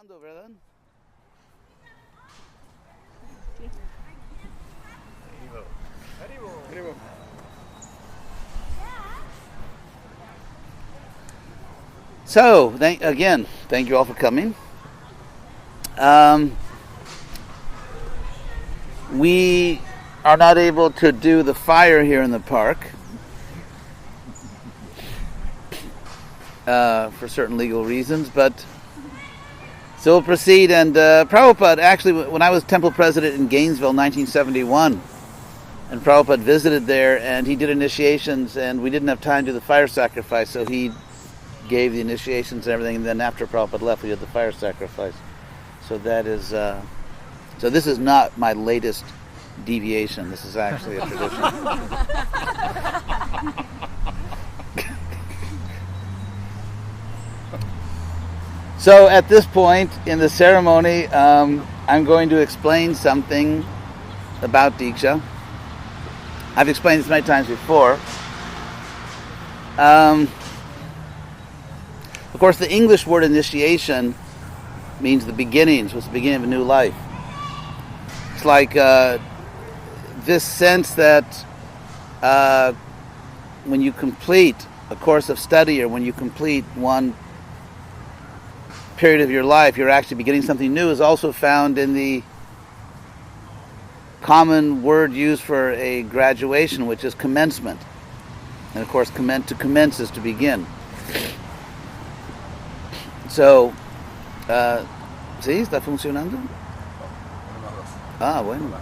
grabando, ¿verdad? So, thank you all for coming. We are not able to do the fire here in the park for certain legal reasons, but so we'll proceed. And Prabhupada, actually, when I was temple president in Gainesville in 1971, and Prabhupada visited there, and he did initiations, and we didn't have time to do the fire sacrifice, so he gave the initiations and everything, and then after Prabhupada left, we did the fire sacrifice. So that is, so this is not my latest deviation. This is actually a tradition. So at this point in the ceremony, I'm going to explain something about Diksha. I've explained this many times before. Of course, the English word initiation means the beginnings, was the beginning of a new life. It's like this sense that when you complete a course of study or when you complete one period of your life, you're actually beginning something new, is also found in the common word used for a graduation, which is commencement. And of course, to commence is to begin. So, ¿sí? ¿Está funcionando? Ah, bueno.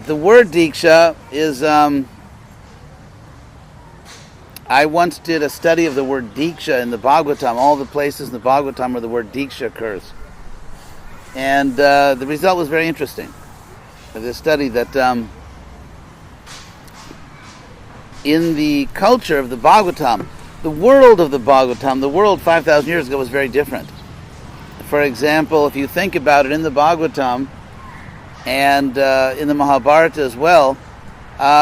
The word Diksha is, I once did a study of the word Diksha in the Bhagavatam, all the places in the Bhagavatam where the word Diksha occurs. And the result was very interesting. This study that in the culture of the Bhagavatam, the world of the Bhagavatam, the world 5,000 years ago was very different. For example, if you think about it, in the Bhagavatam and in the Mahabharata as well,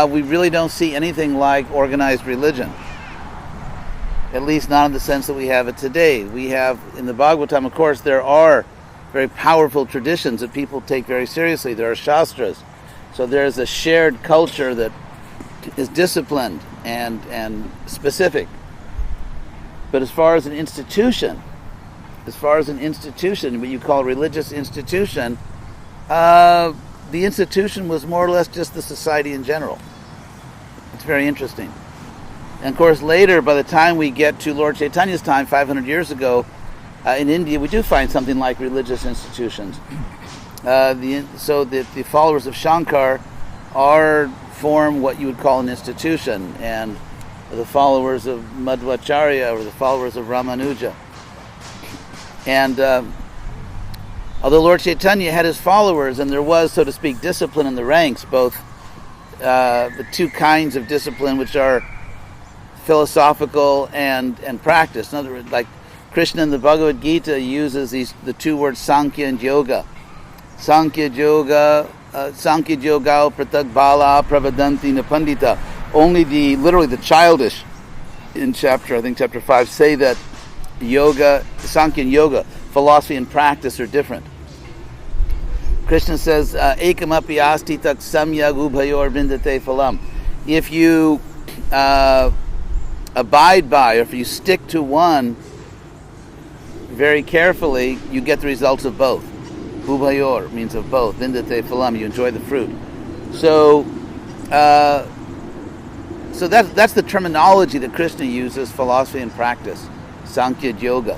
we really don't see anything like organized religion. At least not in the sense that we have it today. We have, in the Bhagavatam, of course, there are very powerful traditions that people take very seriously. There are shastras. So there's a shared culture that is disciplined and specific. But as far as an institution, what you call a religious institution, the institution was more or less just the society in general. It's very interesting. And of course later, by the time we get to Lord Chaitanya's time, 500 years ago, in India, we do find something like religious institutions. So the followers of Shankar form what you would call an institution, and the followers of Madhvacharya or the followers of Ramanuja. And although Lord Chaitanya had his followers, and there was, so to speak, discipline in the ranks, both the two kinds of discipline, which are philosophical and practice. In other words, like Krishna in the Bhagavad Gita uses the two words Sankhya and Yoga. Sankhya Yoga pratak bala pravadanti napandita. Only literally the childish in chapter 5 say that yoga, Sankhya and Yoga, philosophy and practice are different. Krishna says, ekam api asti tak samyag ubhayor vindate phalam. If you abide by, or if you stick to one very carefully, you get the results of both. Ubhayor means of both. Vindate phalam, you enjoy the fruit. So that's the terminology that Krishna uses, philosophy and practice. Sankhya Yoga.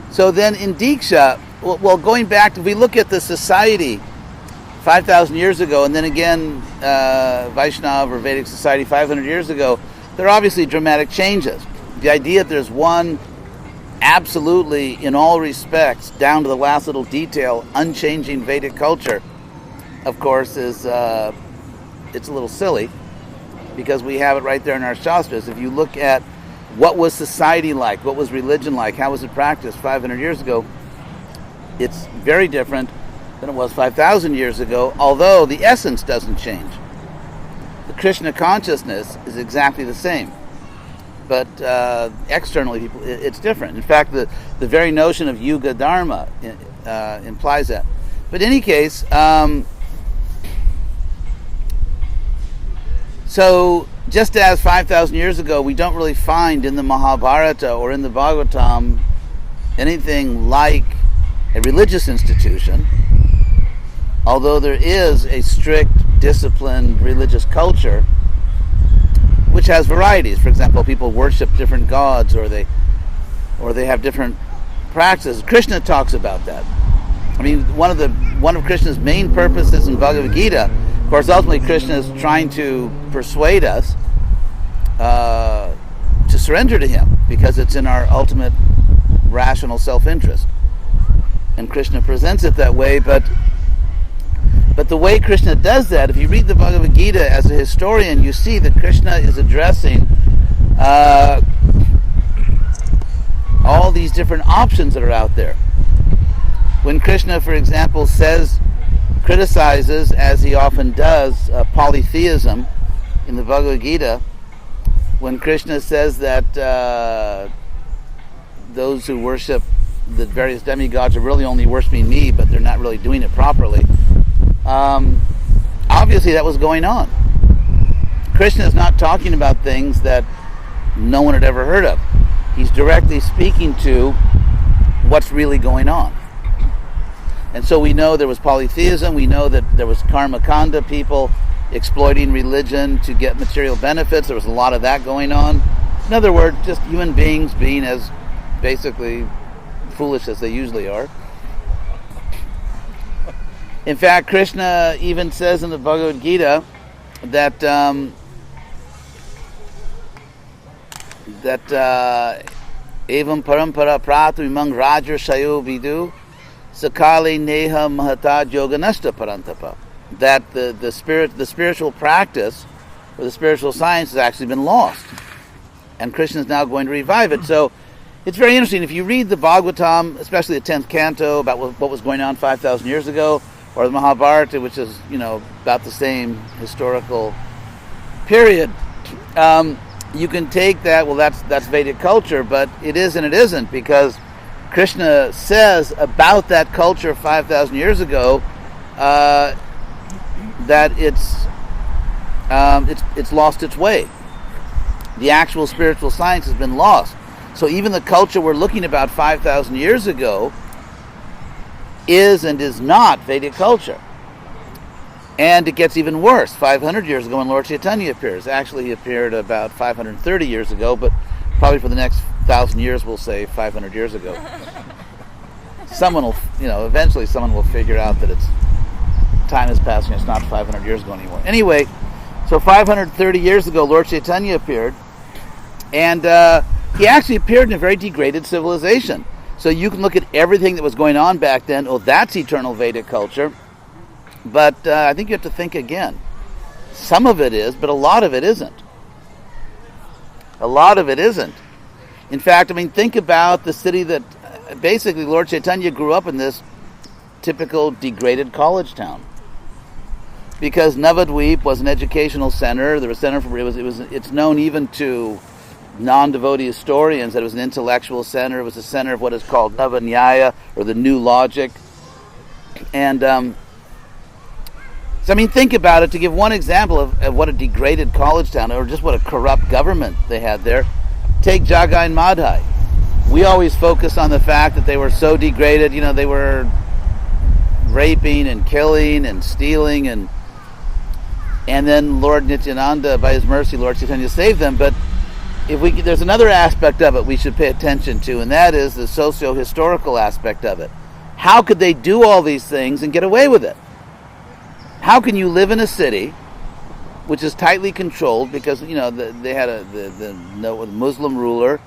So then in Diksha, well, going back, if we look at the society 5,000 years ago, and then again Vaishnava or Vedic society 500 years ago, there are obviously dramatic changes. The idea that there's one absolutely, in all respects, down to the last little detail, unchanging Vedic culture, of course, is it's a little silly, because we have it right there in our Shastras. If you look at what was society like, what was religion like, how was it practiced 500 years ago, it's very different than it was 5,000 years ago, although the essence doesn't change. The Krishna consciousness is exactly the same. But externally, it's different. In fact, the very notion of Yuga Dharma implies that. But in any case, so just as 5,000 years ago, we don't really find in the Mahabharata or in the Bhagavatam anything like a religious institution, although there is a strict, disciplined religious culture which has varieties. For example, people worship different gods, or they have different practices. Krishna talks about that. I mean, one of Krishna's main purposes in Bhagavad Gita, of course, ultimately Krishna is trying to persuade us to surrender to him, because it's in our ultimate rational self-interest. And Krishna presents it that way, but the way Krishna does that, if you read the Bhagavad Gita as a historian, you see that Krishna is addressing all these different options that are out there. When Krishna, for example, criticizes, as he often does, polytheism in the Bhagavad Gita, when Krishna says that those who worship the various demigods are really only worshiping me, but they're not really doing it properly, obviously that was going on. Krishna is not talking about things that no one had ever heard of. He's directly speaking to what's really going on. And so we know there was polytheism, we know that there was karma kanda, people exploiting religion to get material benefits. There was a lot of that going on. In other words, just human beings being as basically foolish as they usually are. In fact, Krishna even says in the Bhagavad Gita that evam parampara pratu imang rajar shayo vidu sakali neha mahata yoganashta parantapa, that the spiritual practice or the spiritual science has actually been lost, and Krishna is now going to revive it. So it's very interesting. If you read the Bhagavatam, especially the 10th canto, about what was going on 5,000 years ago, or the Mahabharata, which is, about the same historical period, you can take that, well, that's Vedic culture, but it is and it isn't, because Krishna says about that culture 5,000 years ago that it's lost its way. The actual spiritual science has been lost. So even the culture we're looking about 5,000 years ago is and is not Vedic culture. And it gets even worse. 500 years ago when Lord Chaitanya appears. Actually, he appeared about 530 years ago, but probably for the next 1,000 years we'll say 500 years ago. Someone will, eventually someone will figure out that time is passing, it's not 500 years ago anymore. Anyway, so 530 years ago Lord Chaitanya appeared, and he actually appeared in a very degraded civilization. So you can look at everything that was going on back then. Oh, that's eternal Vedic culture. But I think you have to think again. Some of it is, but a lot of it isn't. A lot of it isn't. In fact, think about the city that basically Lord Chaitanya grew up in, this typical degraded college town. Because Navadvip was an educational center. There was a center for it's known even to non-devotee historians that it was an intellectual center. It was a center of what is called Navanyaya, or the new logic. And think about it. To give one example of what a degraded college town, or just what a corrupt government they had there, take Jagai and Madhai. We always focus on the fact that they were so degraded. They were raping and killing and stealing, and then Lord Nityananda, by his mercy, Lord Chaitanya saved them. But there's another aspect of it we should pay attention to, and that is the socio-historical aspect of it. How could they do all these things and get away with it? How can you live in a city which is tightly controlled, because they had the Muslim ruler,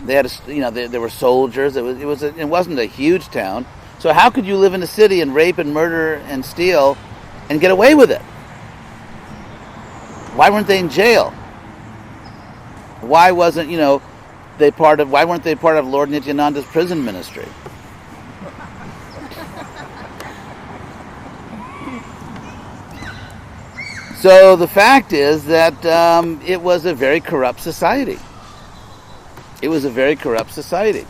they had there were soldiers. It wasn't a huge town. So how could you live in a city and rape and murder and steal and get away with it? Why weren't they in jail? Why weren't they part of Lord Nityananda's prison ministry? So the fact is that it was a very corrupt society. It was a very corrupt society.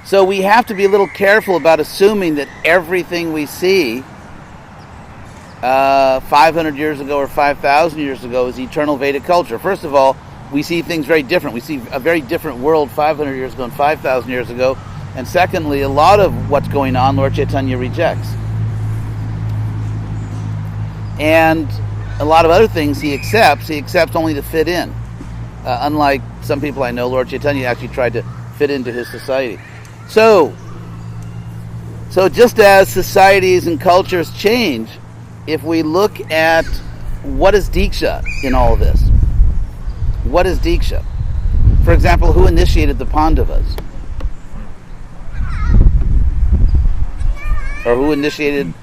So we have to be a little careful about assuming that everything we see 500 years ago or 5,000 years ago is eternal Vedic culture. First of all, we see things very different. We see a very different world 500 years ago and 5,000 years ago. And secondly, a lot of what's going on, Lord Chaitanya rejects. And a lot of other things he accepts only to fit in. Unlike some people I know, Lord Chaitanya actually tried to fit into his society. So just as societies and cultures change, if we look at what is Diksha in all of this, what is Diksha? For example, who initiated the Pandavas? Or who initiated...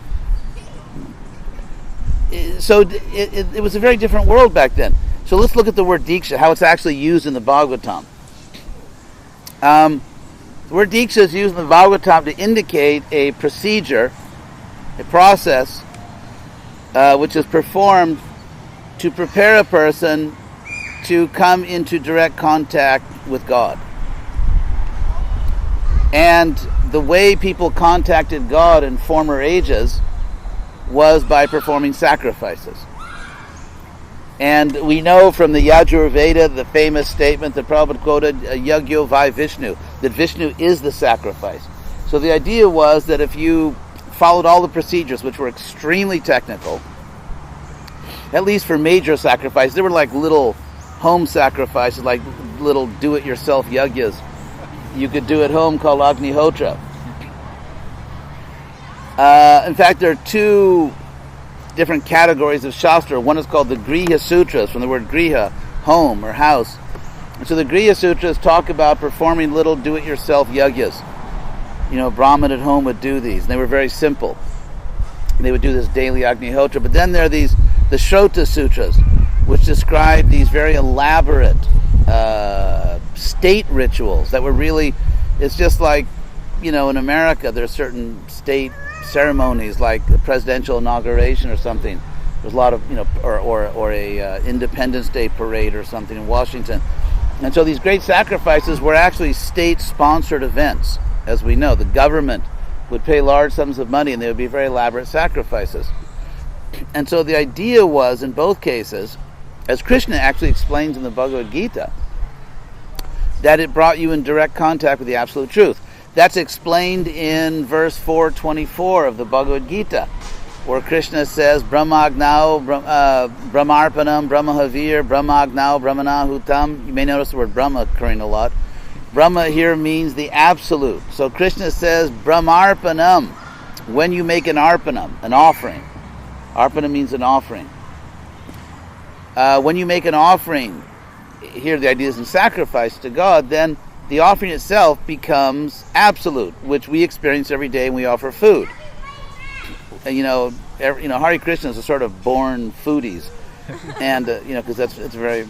So it was a very different world back then. So let's look at the word Diksha, how it's actually used in the Bhagavatam. The word Diksha is used in the Bhagavatam to indicate a procedure, a process, which is performed to prepare a person to come into direct contact with God. And the way people contacted God in former ages was by performing sacrifices. And we know from the Yajurveda, the famous statement that Prabhupada quoted, Yagyo Vai Vishnu, that Vishnu is the sacrifice. So the idea was that if you followed all the procedures, which were extremely technical, at least for major sacrifices, they were like little home sacrifices, like little do-it-yourself yagyas you could do at home called Agnihotra. In fact, there are two different categories of Shastra. One is called the Griha Sutras, from the word Griha, home or house. And so the Griha Sutras talk about performing little do-it-yourself yagyas. You know, Brahman at home would do these, and they were very simple. They would do this daily Agnihotra. But then there are the Shrota Sutras, which describe these very elaborate state rituals that were really, it's just like, you know, in America there are certain state ceremonies like a presidential inauguration or something. There's a lot of, you know, or a Independence Day parade or something in Washington. And so these great sacrifices were actually state-sponsored events. As we know, the government would pay large sums of money and they would be very elaborate sacrifices. And so the idea was, in both cases, as Krishna actually explains in the Bhagavad Gita, that it brought you in direct contact with the absolute truth. That's explained in verse 424 of the Bhagavad Gita, where Krishna says, Brahmagnao, Brahmarpanam, Brahmahavir, Brahmagnao, Brahmanahutam. You may notice the word Brahma occurring a lot. Brahma here means the absolute. So Krishna says, Brahmarpanam, when you make an arpanam, an offering. Arpana means an offering. When you make an offering, here the idea is in sacrifice to God, then the offering itself becomes absolute, which we experience every day when we offer food. Hare Krishna is a sort of born foodies, and because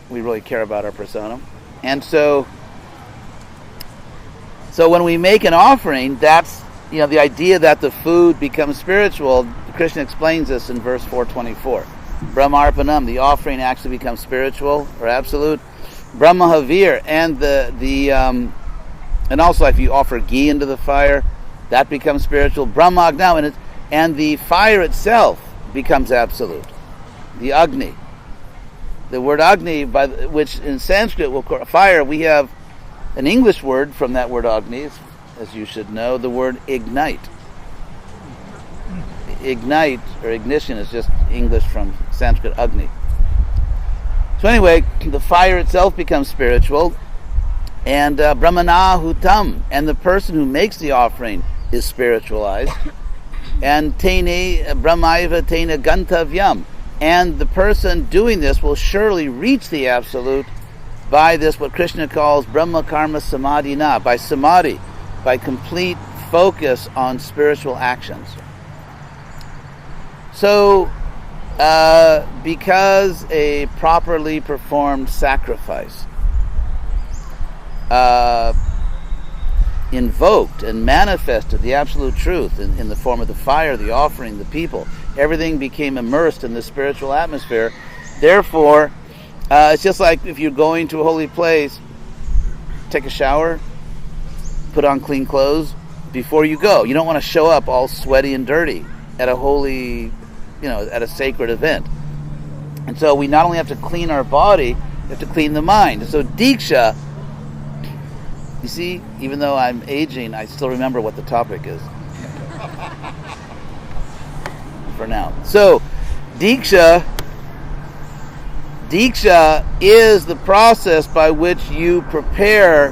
we really care about our persona, and so when we make an offering, that's the idea that the food becomes spiritual. Krishna explains this in verse 424. Brahmarpanam, the offering actually becomes spiritual or absolute. Brahmahavir, and and also if you offer ghee into the fire, that becomes spiritual. Brahmagnao, and the fire itself becomes absolute. The Agni. The word Agni, which in Sanskrit will call fire, we have an English word from that word Agni, as you should know, the word ignite. Ignite or ignition is just English from Sanskrit Agni. So anyway, the fire itself becomes spiritual, and Brahmanahutam, and the person who makes the offering is spiritualized, and Tene Brahmaiva Tene Gantavyam, and the person doing this will surely reach the absolute by this, what Krishna calls Brahma Karma Samadhina, by samadhi, by complete focus on spiritual actions. So, because a properly performed sacrifice invoked and manifested the absolute truth in the form of the fire, the offering, the people, Everything became immersed in the spiritual atmosphere. Therefore, it's just like if you're going to a holy place, take a shower, put on clean clothes before you go. You don't want to show up all sweaty and dirty at a holy, at a sacred event. And so we not only have to clean our body, we have to clean the mind. And so Diksha, you see, even though I'm aging, I still remember what the topic is. For now. So, Diksha is the process by which you prepare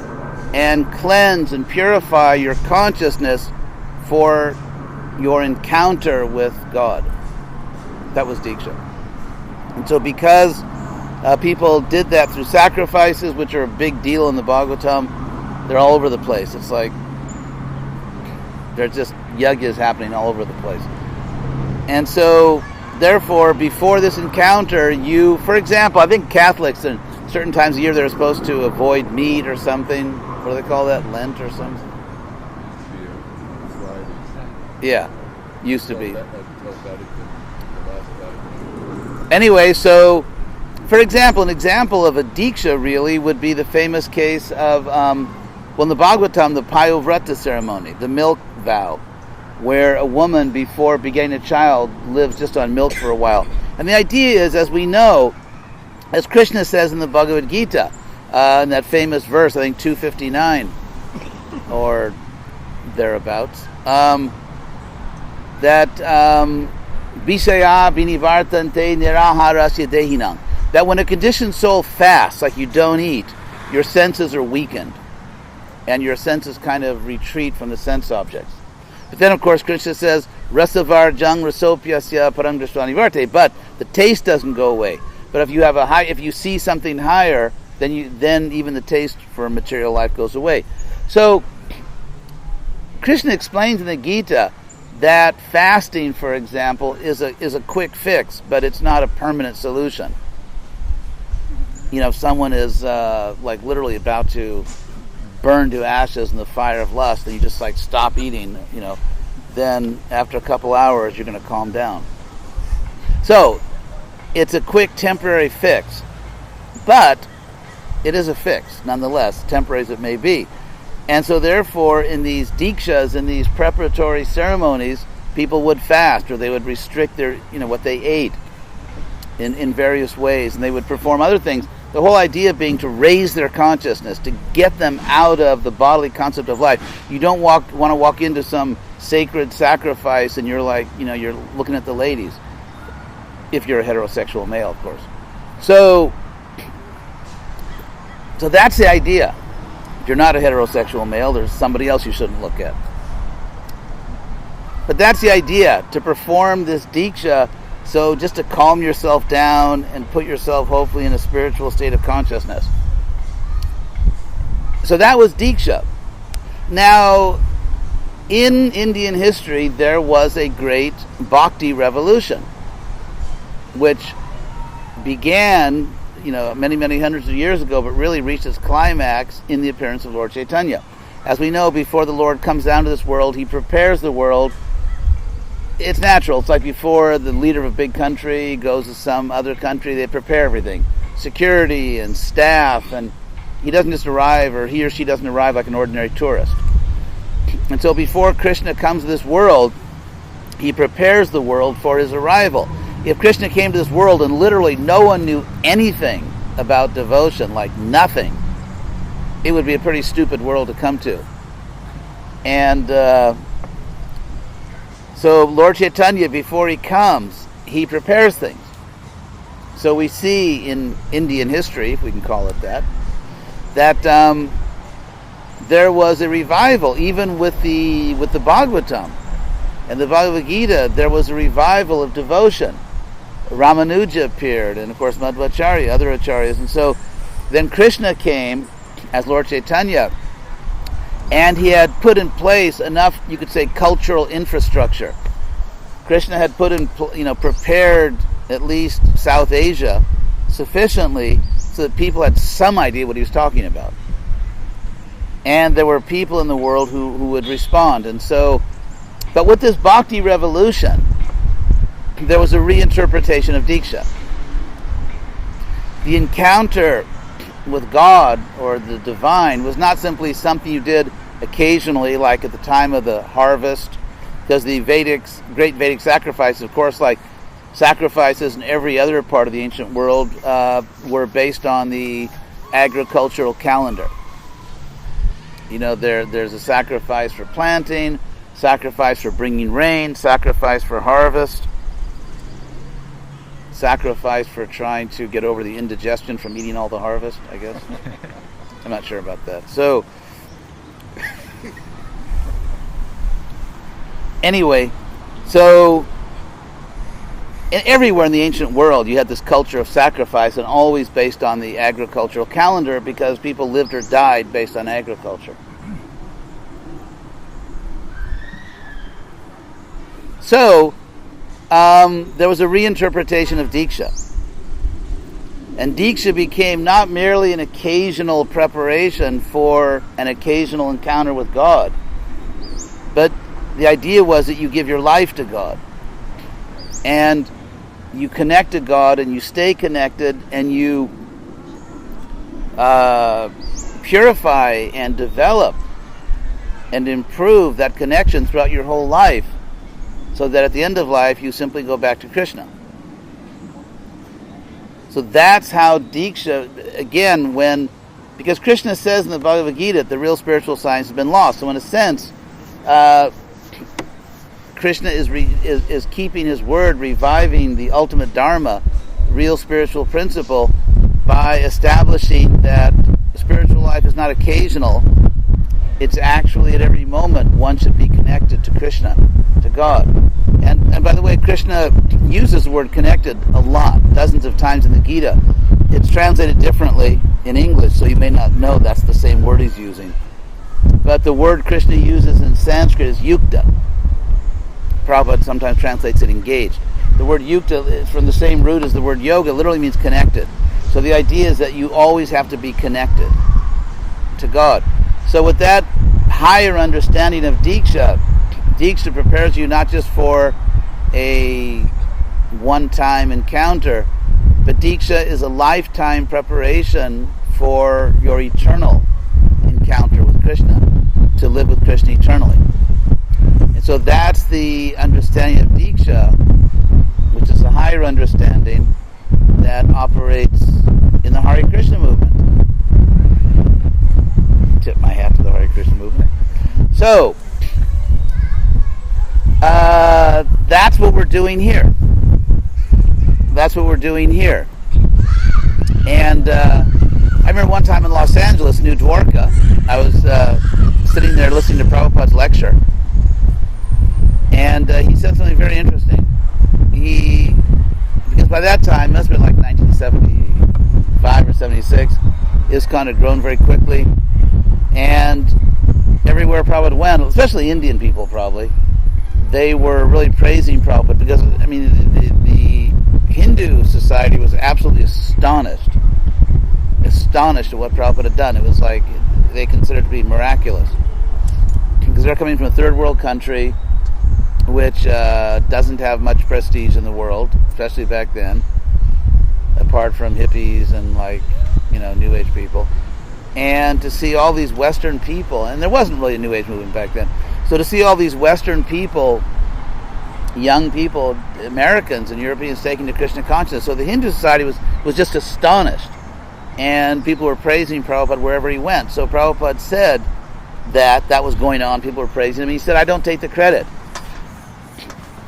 and cleanse and purify your consciousness for your encounter with God. That was Diksha. And so because people did that through sacrifices, which are a big deal in the Bhagavatam, they're all over the place. It's like there's just yajnas happening all over the place. And so, therefore, before this encounter, you, for example, I think Catholics, in certain times of year, they're supposed to avoid meat or something. What do they call that? Lent or something? Yeah, used to be. Anyway, so, for example, an example of a Diksha really would be the famous case of, in the Bhagavatam, the Payovrata ceremony, the milk vow, where a woman, before begetting a child, lives just on milk for a while. And the idea is, as we know, as Krishna says in the Bhagavad Gita, in that famous verse, I think 259, or thereabouts, that Vishaya vinivartante niraharasya dehinam, that when a conditioned soul fasts, like you don't eat, your senses are weakened, and your senses kind of retreat from the sense objects. But then, of course, Krishna says, Rasavar jang rasopyasya parang drishvanivarte, but the taste doesn't go away. But if you have if you see something higher, then even the taste for material life goes away. So, Krishna explains in the Gita that fasting, for example, is a quick fix, but it's not a permanent solution. If someone is like literally about to burn to ashes in the fire of lust, and you just like stop eating, then after a couple hours you're going to calm down. So it's a quick temporary fix, but it is a fix nonetheless, temporary as it may be. And so therefore in these dikshas, in these preparatory ceremonies, people would fast, or they would restrict their what they ate in various ways, and they would perform other things. The whole idea being to raise their consciousness, to get them out of the bodily concept of life. You don't want to walk into some sacred sacrifice and you're like, you're looking at the ladies. If you're a heterosexual male, of course. So that's the idea. If you're not a heterosexual male, there's somebody else you shouldn't look at. But that's the idea, to perform this diksha. So just to calm yourself down and put yourself hopefully in a spiritual state of consciousness. So that was Diksha. Now, in Indian history, there was a great bhakti revolution, which began, many, many hundreds of years ago, but really reached its climax in the appearance of Lord Chaitanya. As we know, before the Lord comes down to this world, he prepares the world. It's natural. It's like before the leader of a big country goes to some other country, they prepare everything. Security and staff, and he doesn't just arrive, or he or she doesn't arrive like an ordinary tourist. And so before Krishna comes to this world, he prepares the world for his arrival. If Krishna came to this world and literally no one knew anything about devotion, like nothing, it would be a pretty stupid world to come to. And so Lord Chaitanya, before he comes, he prepares things. So we see in Indian history, if we can call it that there was a revival, even with the Bhagavatam and the Bhagavad Gita. There was a revival of devotion. Ramanuja appeared, and of course Madhvacharya, other acharyas. And so then Krishna came as Lord Chaitanya, and he had put in place enough, you could say, cultural infrastructure. Krishna had prepared at least South Asia sufficiently so that people had some idea what he was talking about. And there were people in the world who would respond. And so, but with this bhakti revolution, there was a reinterpretation of Diksha. The encounter with God or the divine was not simply something you did occasionally, like at the time of the harvest, because the great Vedic sacrifices, of course, like sacrifices in every other part of the ancient world, were based on the agricultural calendar. You know, there's a sacrifice for planting, sacrifice for bringing rain, sacrifice for harvest, sacrifice for trying to get over the indigestion from eating all the harvest, I guess. I'm not sure about that. So, anyway, everywhere in the ancient world you had this culture of sacrifice, and always based on the agricultural calendar, because people lived or died based on agriculture. So, there was a reinterpretation of Diksha. And Diksha became not merely an occasional preparation for an occasional encounter with God, but the idea was that you give your life to God. And you connect to God, and you stay connected, and you purify and develop and improve that connection throughout your whole life, so that at the end of life you simply go back to Krishna. So that's how Diksha, again, because Krishna says in the Bhagavad Gita that the real spiritual science has been lost. So in a sense, Krishna is keeping his word, reviving the ultimate dharma, real spiritual principle, by establishing that spiritual life is not occasional. It's actually at every moment one should be connected to Krishna, to God. And by the way, Krishna uses the word connected a lot, dozens of times in the Gita. It's translated differently in English, so you may not know that's the same word he's using. But the word Krishna uses in Sanskrit is yukta. Prabhupada sometimes translates it engaged. The word yukta is from the same root as the word yoga, literally means connected. So the idea is that you always have to be connected to God. So with that higher understanding of Diksha, Diksha prepares you not just for a one-time encounter, but Diksha is a lifetime preparation for your eternal encounter with Krishna, to live with Krishna eternally. And so that's the understanding of Diksha, which is a higher understanding that operates in the Hare Krishna movement. Tip my hat to the Hare Krishna movement. So, that's what we're doing here. That's what we're doing here. And I remember one time in Los Angeles, New Dwarka, I was sitting there listening to Prabhupada's lecture, and he said something very interesting. Because by that time, it must have been like 1975 or 76, ISKCON had grown very quickly, and everywhere Prabhupada went, especially Indian people probably, they were really praising Prabhupada, because, I mean, the Hindu society was absolutely astonished at what Prabhupada had done. It was like they considered it to be miraculous, because they're coming from a third world country which doesn't have much prestige in the world, especially back then, apart from hippies and New Age people, and to see all these Western people, and there wasn't really a New Age movement back then, so to see all these Western people, young people, Americans and Europeans, taking to Krishna consciousness. So the Hindu society was just astonished, and people were praising Prabhupada wherever he went. So Prabhupada said that was going on, people were praising him. He said, I don't take the credit.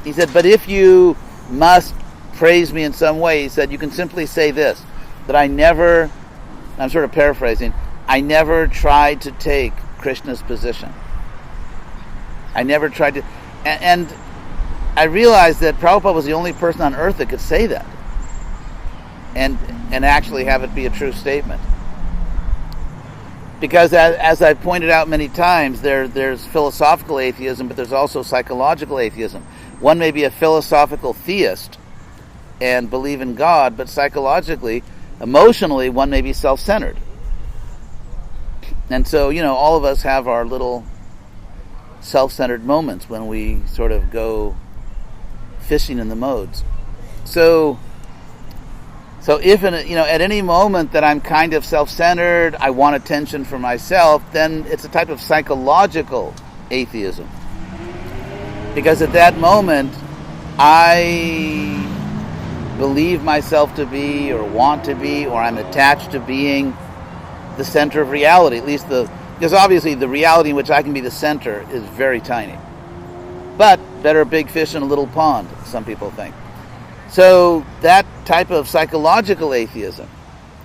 He said, but if you must praise me in some way, he said, you can simply say this, that I never, I'm sort of paraphrasing, I never tried to take Krishna's position. I never tried to, and I realized that Prabhupada was the only person on earth that could say that, and actually have it be a true statement. Because as I've pointed out many times, there's philosophical atheism, but there's also psychological atheism. One may be a philosophical theist and believe in God, but psychologically, emotionally, one may be self-centered. And so, all of us have our little self-centered moments when we sort of go fishing in the modes. So if at any moment that I'm kind of self-centered, I want attention for myself, then it's a type of psychological atheism. Because at that moment, I believe myself to be, or want to be, or I'm attached to being the center of reality. At least because obviously the reality in which I can be the center is very tiny. But better a big fish in a little pond, some people think. So that type of psychological atheism,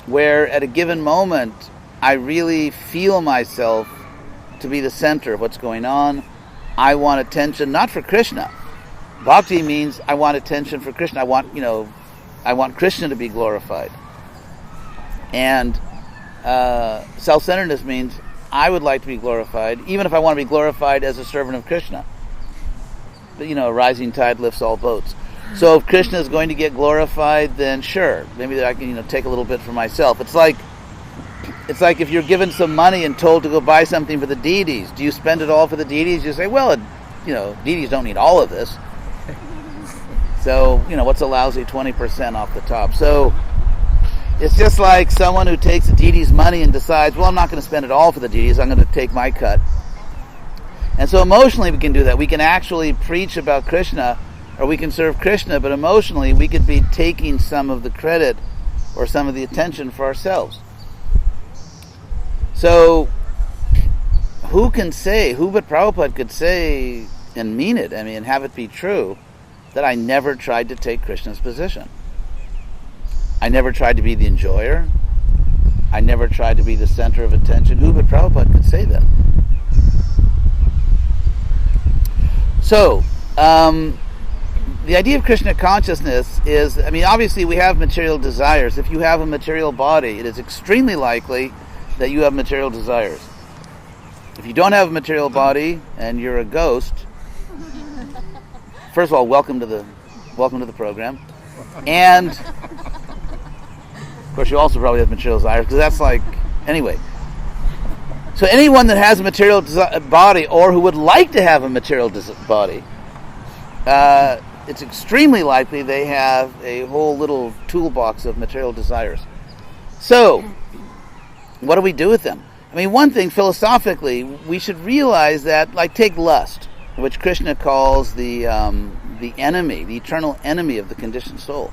where at a given moment I really feel myself to be the center of what's going on, I want attention, not for Krishna. Bhakti means I want attention for Krishna. I want Krishna to be glorified. And self-centeredness means I would like to be glorified, even if I want to be glorified as a servant of Krishna. But, a rising tide lifts all boats. So if Krishna is going to get glorified, then sure, maybe I can, take a little bit for myself. It's like if you're given some money and told to go buy something for the deities. Do you spend it all for the deities? You say, well, deities don't need all of this. So, what's a lousy 20% off the top? So it's just like someone who takes the deities' money and decides, well, I'm not going to spend it all for the deities. I'm going to take my cut. And so emotionally we can do that. We can actually preach about Krishna, or we can serve Krishna, but emotionally we could be taking some of the credit or some of the attention for ourselves. So who but Prabhupada could say and mean it, and have it be true, that I never tried to take Krishna's position. I never tried to be the enjoyer. I never tried to be the center of attention. Who but Prabhupada could say that? So, the idea of Krishna consciousness is, obviously we have material desires. If you have a material body, it is extremely likely that you have material desires. If you don't have a material body and you're a ghost, first of all, welcome to the program. And of course you also probably have material desires, because that's anyway. So anyone that has a material body, or who would like to have a material body, it's extremely likely they have a whole little toolbox of material desires. So, what do we do with them? One thing, philosophically, we should realize that, take lust, which Krishna calls the enemy, the eternal enemy of the conditioned soul.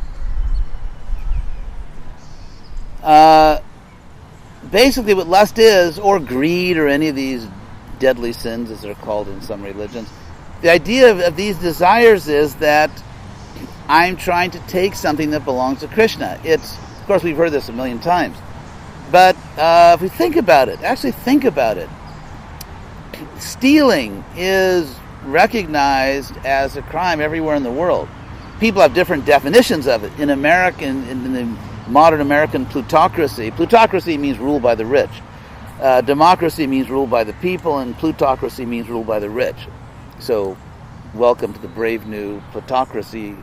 Basically what lust is, or greed, or any of these deadly sins as they're called in some religions, the idea of these desires is that I'm trying to take something that belongs to Krishna. Of course we've heard this a million times, but if we think about it, stealing is recognized as a crime everywhere in the world. People have different definitions of it. In the modern American plutocracy means rule by the rich. Democracy means rule by the people, and plutocracy means rule by the rich. So, welcome to the brave new plutocracy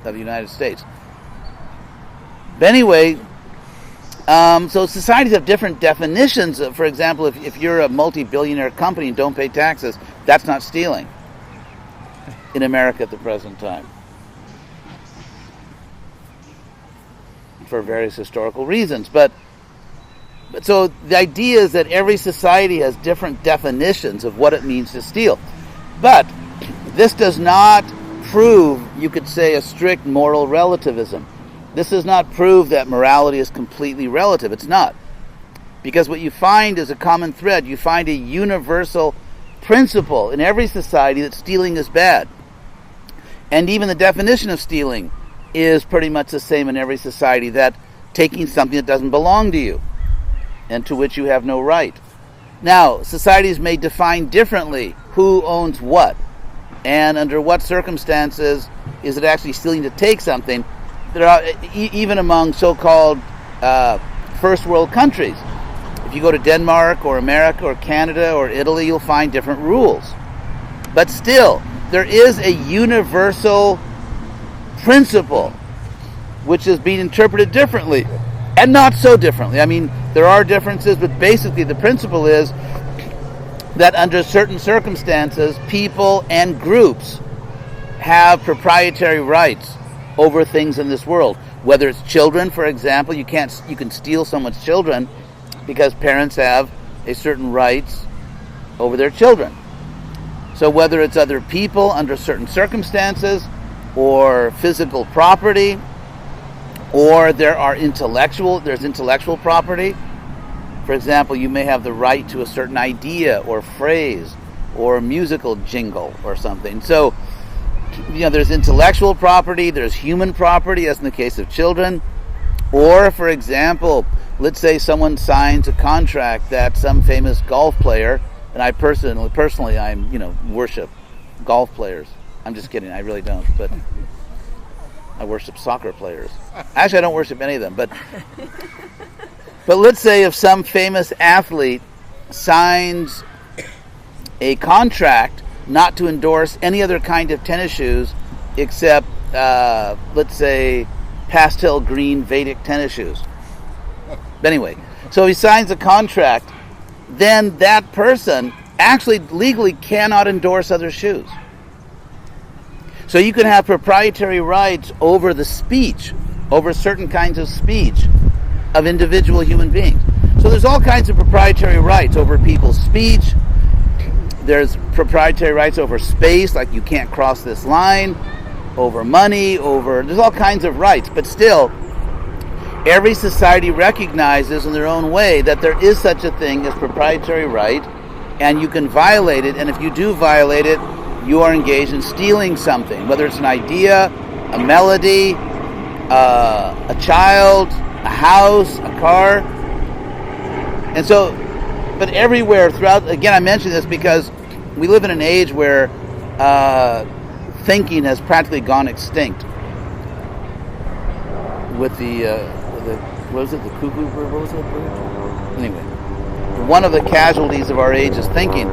of the United States. But anyway, so societies have different definitions. For example, if you're a multi-billionaire company and don't pay taxes, that's not stealing in America at the present time, for various historical reasons. But so the idea is that every society has different definitions of what it means to steal. But this does not prove, you could say, a strict moral relativism. This does not prove that morality is completely relative. It's not. Because what you find is a common thread. You find a universal principle in every society that stealing is bad. And even the definition of stealing is pretty much the same in every society, that taking something that doesn't belong to you and to which you have no right. Now, societies may define differently who owns what, and under what circumstances is it actually stealing to take something. There are, even among so-called first world countries, if you go to Denmark or America or Canada or Italy, you'll find different rules. But still, there is a universal principle which is being interpreted differently, and not so differently. There are differences, but basically the principle is that under certain circumstances, people and groups have proprietary rights over things in this world. Whether it's children, for example, you can steal someone's children because parents have a certain rights over their children. So whether it's other people under certain circumstances, or physical property, or there's intellectual property. For example, you may have the right to a certain idea or phrase or a musical jingle or something. So, there's intellectual property, there's human property, as in the case of children. Or, for example, let's say someone signs a contract that some famous golf player, and I personally, worship golf players. I'm just kidding, I really don't, but I worship soccer players. Actually, I don't worship any of them, but let's say if some famous athlete signs a contract not to endorse any other kind of tennis shoes except, let's say, pastel green Vedic tennis shoes. But anyway, so he signs a contract, then that person actually legally cannot endorse other shoes. So you can have proprietary rights over the speech, over certain kinds of speech of individual human beings. So there's all kinds of proprietary rights over people's speech. There's proprietary rights over space, like you can't cross this line, over money, there's all kinds of rights. But still, every society recognizes in their own way that there is such a thing as proprietary right, and you can violate it, and if you do violate it, you are engaged in stealing something, whether it's an idea, a melody, a child, a house, a car. And so, but everywhere throughout, again, I mention this because we live in an age where thinking has practically gone extinct. With what was it, the cuckoo bird? What was that bird? Anyway, one of the casualties of our age is thinking.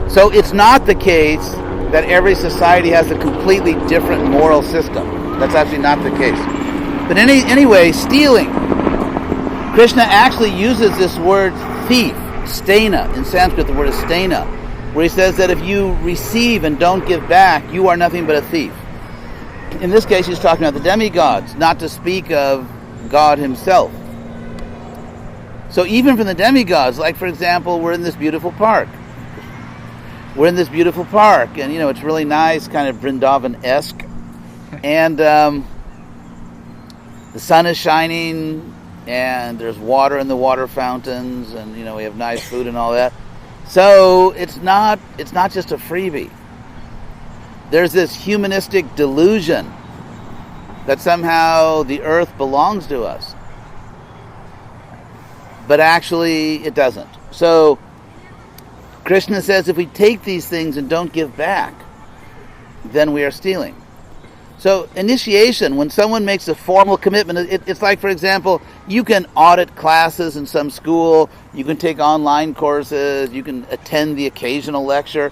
So it's not the case that every society has a completely different moral system. That's actually not the case. But anyway, stealing. Krishna actually uses this word thief, stena. In Sanskrit, the word is stena, where he says that if you receive and don't give back, you are nothing but a thief. In this case, he's talking about the demigods, not to speak of God himself. So even from the demigods, like for example, we're in this beautiful park. And it's really nice, kind of Vrindavan-esque. And the sun is shining, and there's water in the water fountains, and we have nice food and all that. So it's not just a freebie. There's this humanistic delusion that somehow the earth belongs to us. But actually it doesn't. So Krishna says if we take these things and don't give back, then we are stealing. So initiation, when someone makes a formal commitment, it's like, for example, you can audit classes in some school, you can take online courses, you can attend the occasional lecture.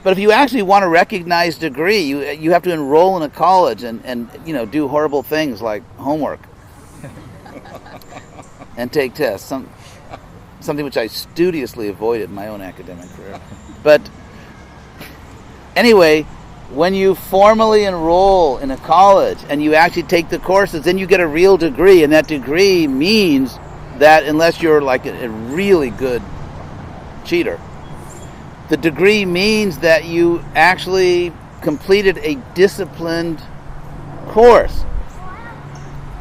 But if you actually want a recognized degree, you have to enroll in a college and do horrible things like homework and take tests. Something which I studiously avoided in my own academic career. But anyway, when you formally enroll in a college and you actually take the courses, then you get a real degree, and that degree means that unless you're like a really good cheater, the degree means that you actually completed a disciplined course.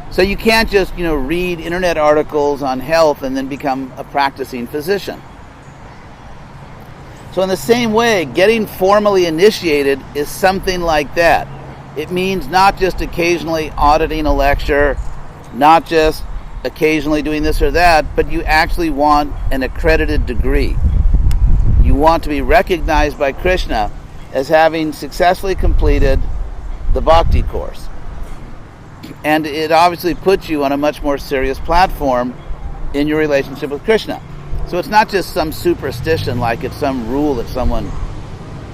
So you can't just, read internet articles on health and then become a practicing physician. So in the same way, getting formally initiated is something like that. It means not just occasionally auditing a lecture, not just occasionally doing this or that, but you actually want an accredited degree. You want to be recognized by Krishna as having successfully completed the bhakti course. And it obviously puts you on a much more serious platform in your relationship with Krishna. So it's not just some superstition like it's some rule that someone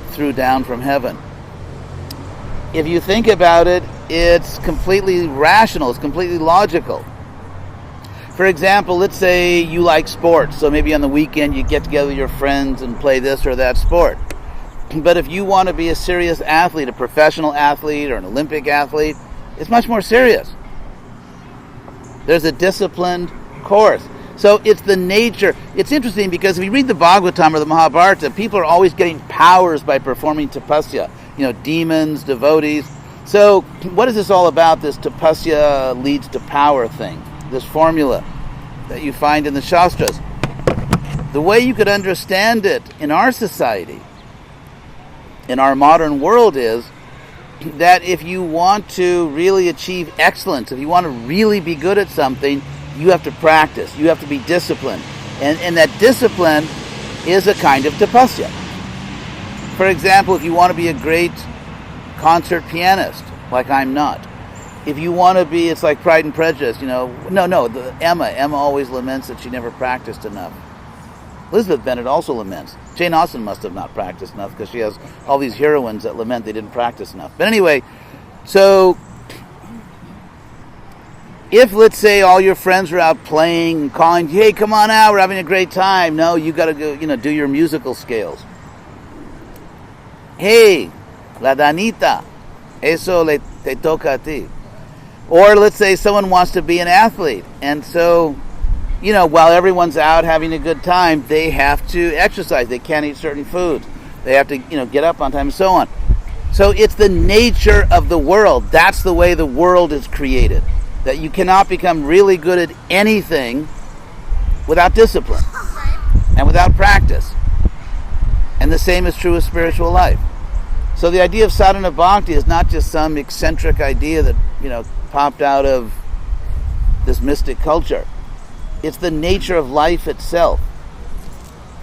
threw down from heaven. If you think about it, it's completely rational, it's completely logical. For example, let's say you like sports, so maybe on the weekend you get together with your friends and play this or that sport. But if you want to be a serious athlete, a professional athlete or an Olympic athlete, it's much more serious. There's a disciplined course. So it's the nature. It's interesting because if you read the Bhagavatam or the Mahabharata, people are always getting powers by performing tapasya. Demons, devotees. So what is this all about, this tapasya leads to power thing? This formula that you find in the Shastras. The way you could understand it in our society, in our modern world, is that if you want to really achieve excellence, if you want to really be good at something, you have to practice. You have to be disciplined. And that discipline is a kind of tapasya. For example, if you want to be a great concert pianist, like I'm not. If you want to be, it's like Pride and Prejudice, Emma always laments that she never practiced enough. Elizabeth Bennet also laments. Jane Austen must have not practiced enough because she has all these heroines that lament they didn't practice enough. But anyway, so if, let's say, all your friends are out playing and calling, hey, come on out, we're having a great time. No, you got to go, do your musical scales. Hey, la danita, eso te toca a ti. Or let's say someone wants to be an athlete, and so, while everyone's out having a good time, they have to exercise. They can't eat certain foods. They have to, get up on time and so on. So it's the nature of the world. That's the way the world is created. That you cannot become really good at anything without discipline and without practice. And the same is true with spiritual life. So the idea of sadhana bhakti is not just some eccentric idea that, popped out of this mystic culture. It's the nature of life itself.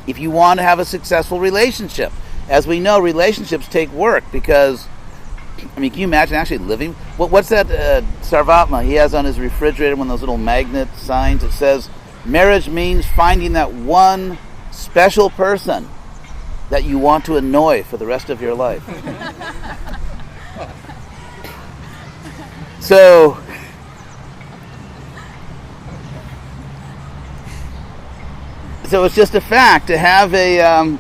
If you want to have a successful relationship, as we know, relationships take work because, can you imagine actually living? What's that Sarvatma he has on his refrigerator, one of those little magnet signs? It says, marriage means finding that one special person that you want to annoy for the rest of your life. So it's just a fact to have a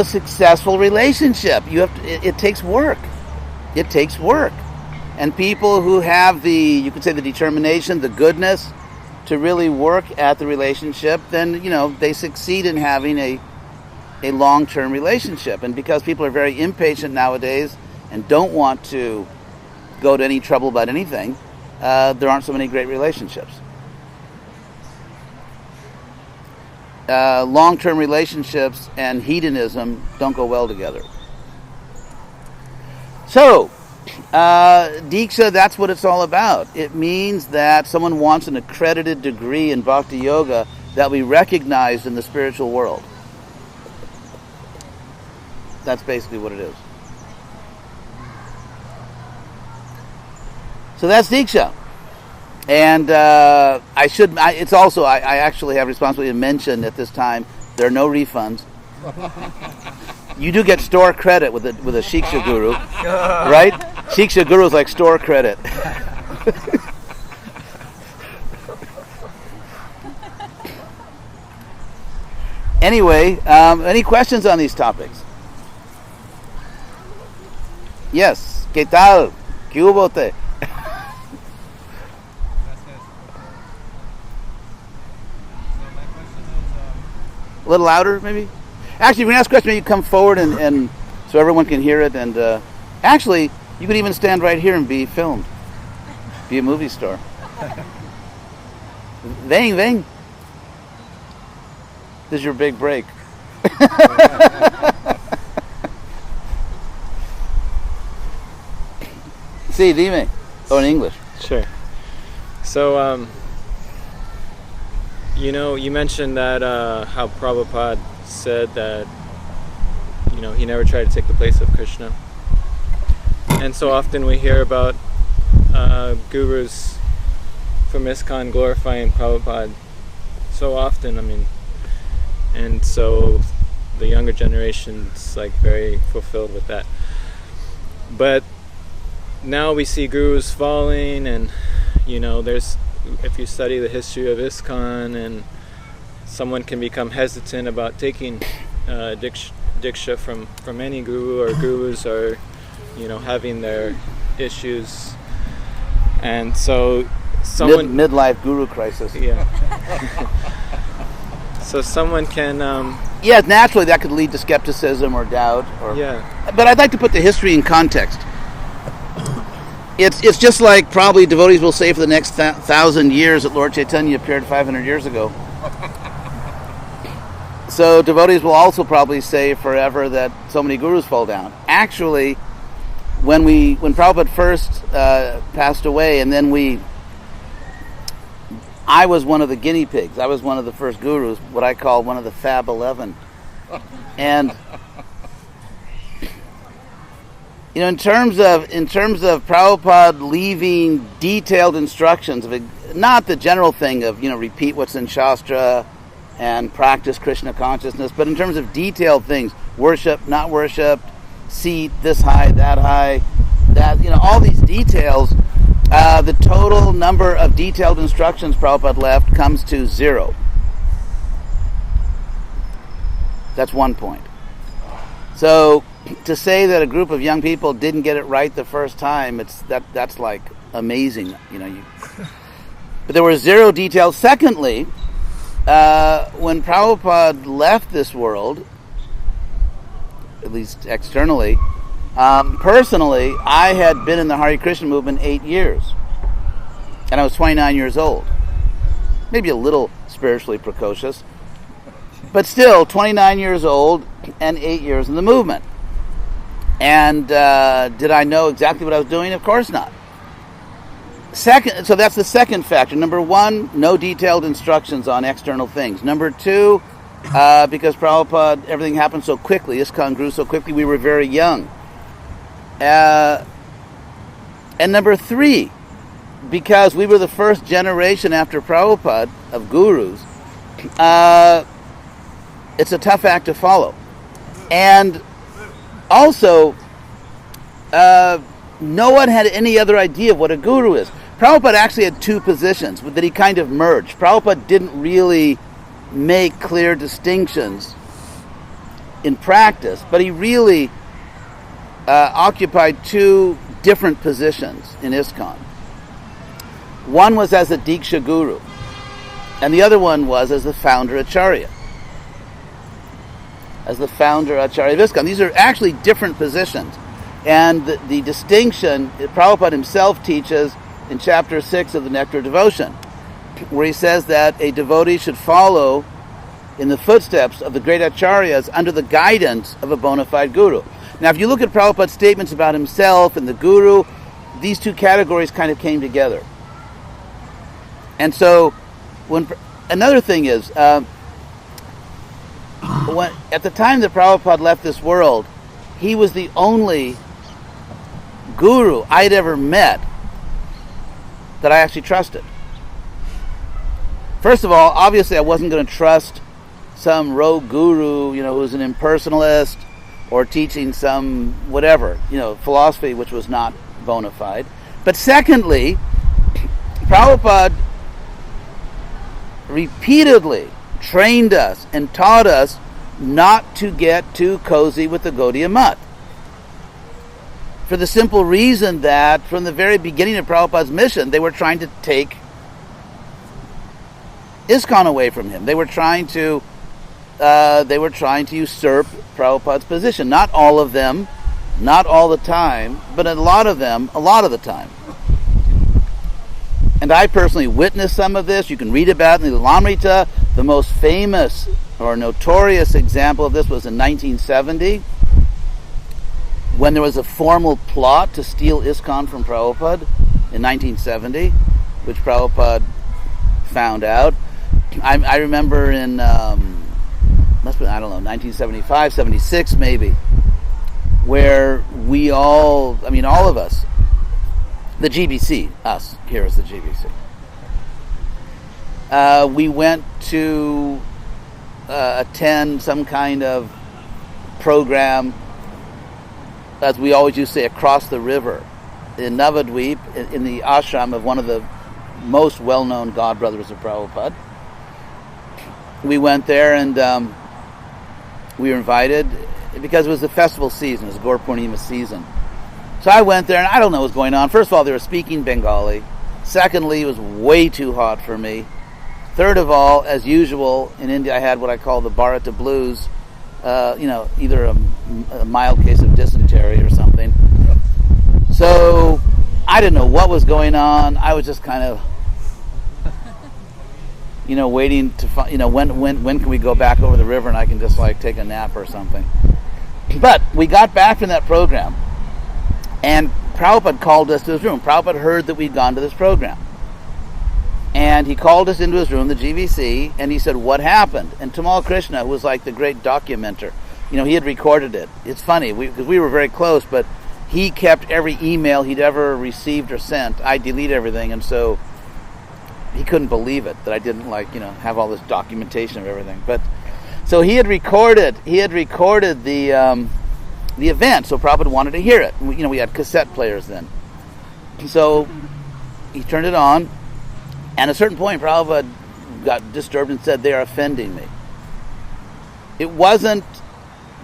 successful relationship. It takes work. It takes work. And people who have you could say the determination, the goodness to really work at the relationship, then, they succeed in having a long-term relationship. And because people are very impatient nowadays and don't want to go to any trouble about anything, there aren't so many great relationships. Long-term relationships and hedonism don't go well together. So, Diksha, that's what it's all about. It means that someone wants an accredited degree in Bhakti Yoga that we recognize in the spiritual world. That's basically what it is. So that's Diksha. And I actually have responsibility to mention at this time, there are no refunds. You do get store credit with a Shiksha Guru, right? Shiksha Guru is like store credit. Anyway, any questions on these topics? Yes. ¿Qué tal? ¿Qué hubo te? A little louder, maybe? Actually, if you ask a question, maybe you come forward and so everyone can hear it. And actually, you could even stand right here and be filmed. Be a movie star. Vem. This is your big break. Sí, dime. Oh, in English. Sure. So, you mentioned that how Prabhupada said that, he never tried to take the place of Krishna. And so often we hear about gurus from ISKCON glorifying Prabhupada. So often, and so the younger generation's very fulfilled with that. But now we see gurus falling, and if you study the history of ISKCON, and someone can become hesitant about taking diksha from any guru, or gurus are, having their issues, and so someone midlife guru crisis. Yeah. So someone can. Yeah, naturally that could lead to skepticism or doubt. Yeah. But I'd like to put the history in context. It's just like probably devotees will say for the next 1,000 years that Lord Chaitanya appeared 500 years ago. So devotees will also probably say forever that so many gurus fall down. Actually, when Prabhupada first passed away, and then I was one of the guinea pigs. I was one of the first gurus, what I call one of the Fab 11. And in terms of Prabhupada leaving detailed instructions, not the general thing of repeat what's in Shastra and practice Krishna consciousness, but in terms of detailed things, worship, not worship, seat, this high, that high, that all these details. The total number of detailed instructions Prabhupada left comes to 0. That's one point. So to say that a group of young people didn't get it right the first time, that's like amazing. But there were 0 details. Secondly, when Prabhupada left this world, at least externally, personally, I had been in the Hare Krishna movement 8 years, and I was 29 years old. Maybe a little spiritually precocious, but still 29 years old and 8 years in the movement. And did I know exactly what I was doing? Of course not. So that's the second factor. Number one, no detailed instructions on external things. Number two, because Prabhupada, everything happened so quickly, ISKCON grew so quickly, we were very young. And number three, because we were the first generation after Prabhupada of gurus, it's a tough act to follow. And also, no one had any other idea of what a guru is. Prabhupada actually had 2 positions that he kind of merged. Prabhupada didn't really make clear distinctions in practice, but he really occupied 2 different positions in ISKCON. One was as a Diksha Guru, and the other one was as the founder Acharya. As the founder Acharya of ISKCON. These are actually different positions. And the distinction, Prabhupada himself teaches in chapter 6 of the Nectar of Devotion, where he says that a devotee should follow in the footsteps of the great Acharyas under the guidance of a bona fide guru. Now, if you look at Prabhupada's statements about himself and the guru, these 2 categories kind of came together. And so, another thing is, at the time that Prabhupada left this world, he was the only guru I'd ever met that I actually trusted. First of all, obviously I wasn't going to trust some rogue guru, who's an impersonalist or teaching some whatever, philosophy which was not bona fide. But secondly, Prabhupada repeatedly trained us and taught us not to get too cozy with the Gaudiya Math. For the simple reason that from the very beginning of Prabhupada's mission, they were trying to take ISKCON away from him. They were trying to usurp Prabhupada's position. Not all of them, not all the time, but a lot of them, a lot of the time. And I personally witnessed some of this. You can read about it in the Lamrita. The most famous or notorious example of this was in 1970, when there was a formal plot to steal ISKCON from Prabhupada in 1970, which Prabhupada found out. I remember in, must be, 1975, 76 maybe, where we all of us, the GBC, us, here is the GBC, we went to attend some kind of program, as we always used to say, across the river in Navadvip, in the ashram of one of the most well-known godbrothers of Prabhupada. We went there, and We were invited because it was the festival season. It was Gaur Purnima season. So I went there, and I don't know what was going on. First of all, they were speaking Bengali. Secondly, it was way too hot for me. Third of all, as usual, in India I had what I call the Bharata blues, either a mild case of dysentery or something. So I didn't know what was going on. I was just kind of, waiting to find, when can we go back over the river and I can just take a nap or something. But we got back from that program, and Prabhupada called us to his room. Prabhupada heard that we'd gone to this program. And he called us into his room, the GVC, and he said, what happened? And Tamal Krishna, who was like the great documenter, he had recorded it. It's funny, because we were very close, but he kept every email he'd ever received or sent. I deleted everything, and so he couldn't believe it, that I didn't have all this documentation of everything. But so he had recorded the event, so Prabhupada wanted to hear it. We had cassette players then. So he turned it on, and at a certain point Prabhupada got disturbed and said, they are offending me. It wasn't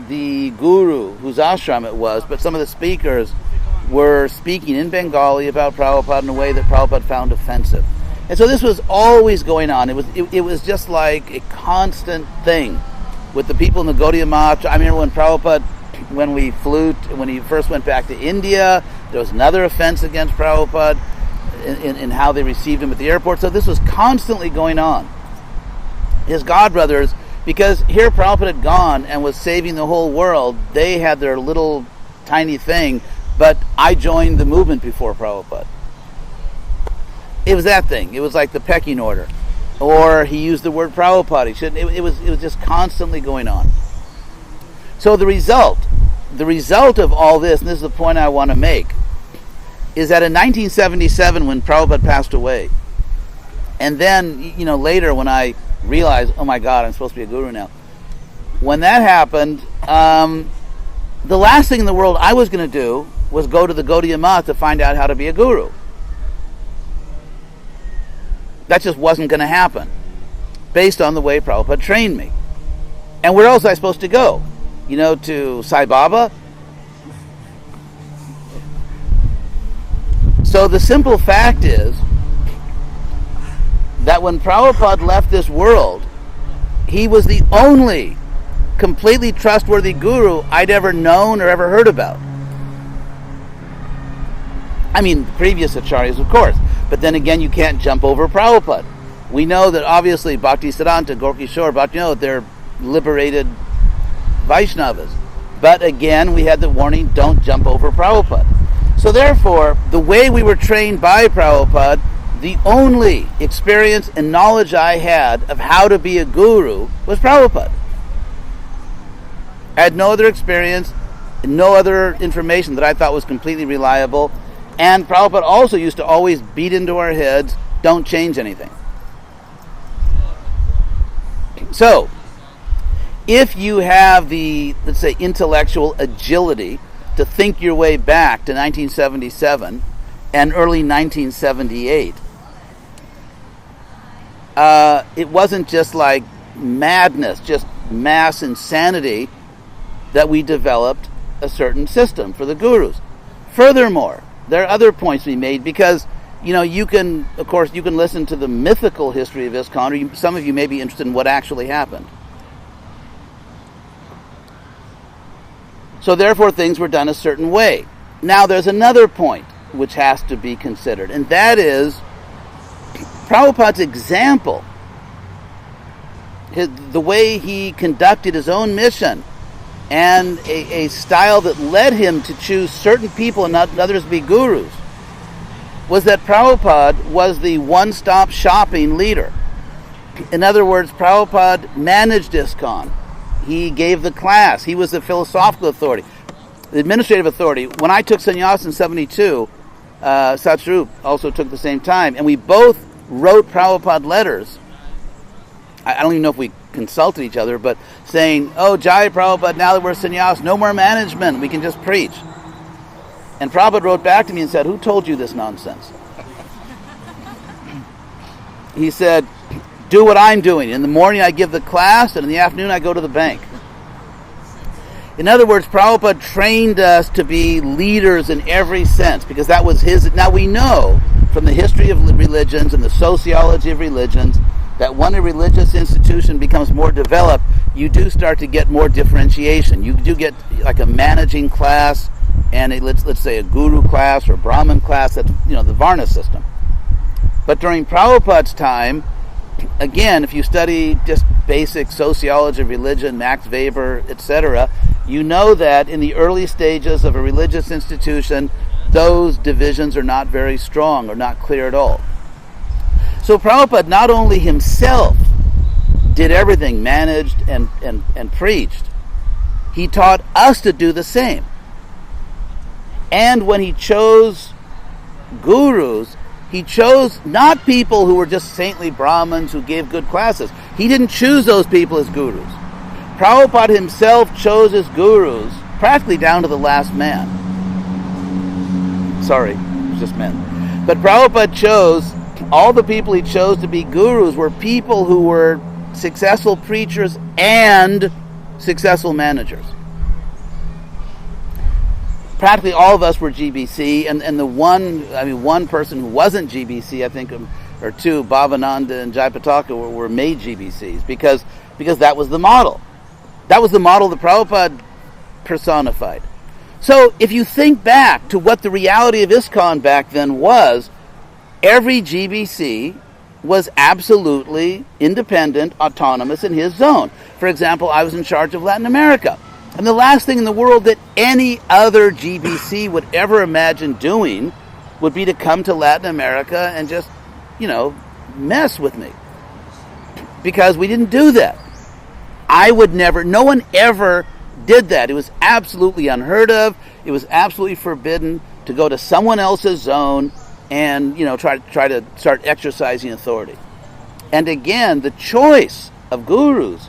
the guru whose ashram it was, but some of the speakers were speaking in Bengali about Prabhupada in a way that Prabhupada found offensive. And so this was always going on. It was just like a constant thing with the people in the Gaudiya Math. I remember when Prabhupada, when he first went back to India, there was another offense against Prabhupada in how they received him at the airport. So this was constantly going on. His godbrothers, because here Prabhupada had gone and was saving the whole world, they had their little tiny thing, but I joined the movement before Prabhupada. It was that thing. It was like the pecking order. Or he used the word Prabhupada. He shouldn't. It was just constantly going on. So the result of all this, and this is the point I want to make, is that in 1977 when Prabhupada passed away, and then, later when I realized, oh my God, I'm supposed to be a guru now. When that happened, the last thing in the world I was going to do was go to the Gaudiya Math to find out how to be a guru. That just wasn't going to happen, based on the way Prabhupada trained me. And where else was I supposed to go? To Sai Baba? So the simple fact is that when Prabhupada left this world, he was the only completely trustworthy guru I'd ever known or ever heard about. I mean, the previous acharyas, of course, but then again, you can't jump over Prabhupada. We know that obviously Bhaktisiddhanta, Gorkishore, they're liberated Vaishnavas. But again, we had the warning, don't jump over Prabhupada. So therefore, the way we were trained by Prabhupada, the only experience and knowledge I had of how to be a guru was Prabhupada. I had no other experience, no other information that I thought was completely reliable. And Prabhupada also used to always beat into our heads, don't change anything. So, if you have the, let's say, intellectual agility to think your way back to 1977 and early 1978, it wasn't just like madness, just mass insanity that we developed a certain system for the gurus. Furthermore, there are other points to be made because, you can listen to the mythical history of ISKCON, or some of you may be interested in what actually happened. So therefore, things were done a certain way. Now, there's another point which has to be considered, and that is Prabhupada's example, the way he conducted his own mission, and a style that led him to choose certain people and not others to be gurus, was that Prabhupada was the one-stop shopping leader. In other words, Prabhupada managed ISKCON. He gave the class. He was the philosophical authority, the administrative authority. When I took sannyas in 72, Satsarup also took the same time, and we both wrote Prabhupada letters. I don't even know if we consulted each other, but saying, oh, Jai Prabhupada, now that we're sannyas, no more management, we can just preach. And Prabhupada wrote back to me and said, who told you this nonsense? He said, do what I'm doing. In the morning I give the class, and in the afternoon I go to the bank. In other words, Prabhupada trained us to be leaders in every sense, because that was his. Now we know from the history of religions and the sociology of religions that when a religious institution becomes more developed, you do start to get more differentiation. You do get like a managing class and let's say a guru class or Brahmin class. That's the Varna system. But during Prabhupada's time, again, if you study just basic sociology of religion, Max Weber, etc., you know that in the early stages of a religious institution, those divisions are not very strong or not clear at all. So Prabhupada not only himself did everything, managed and preached, he taught us to do the same. And when he chose gurus, he chose not people who were just saintly Brahmins who gave good classes. He didn't choose those people as gurus. Prabhupada himself chose his gurus practically down to the last man. Sorry, it was just men. But Prabhupada chose, all the people he chose to be gurus were people who were successful preachers and successful managers. Practically all of us were GBC, and the one person who wasn't GBC, I think, or two, Bhavananda and Jayapataka, were made GBCs because that was the model. That was the model that Prabhupada personified. So if you think back to what the reality of ISKCON back then was, every GBC was absolutely independent, autonomous in his zone. For example, I was in charge of Latin America. And the last thing in the world that any other GBC would ever imagine doing would be to come to Latin America and just, mess with me. Because we didn't do that. No one ever did that. It was absolutely unheard of. It was absolutely forbidden to go to someone else's zone and, try to start exercising authority. And again, the choice of gurus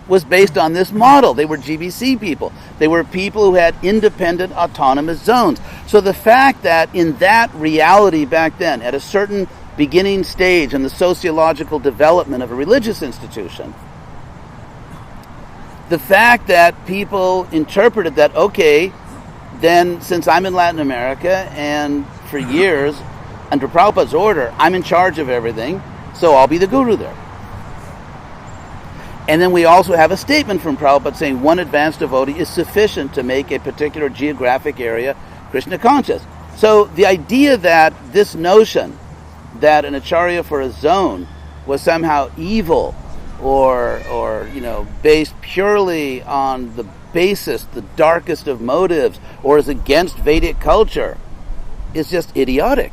was based on this model. They were GBC people. They were people who had independent, autonomous zones. So the fact that in that reality back then, at a certain beginning stage in the sociological development of a religious institution, the fact that people interpreted that, okay, then since I'm in Latin America and for years, under Prabhupada's order, I'm in charge of everything, so I'll be the guru there. And then we also have a statement from Prabhupada saying one advanced devotee is sufficient to make a particular geographic area Krishna conscious. So the idea that this notion that an acharya for a zone was somehow evil or based purely on the basest, the darkest of motives, or is against Vedic culture is just idiotic.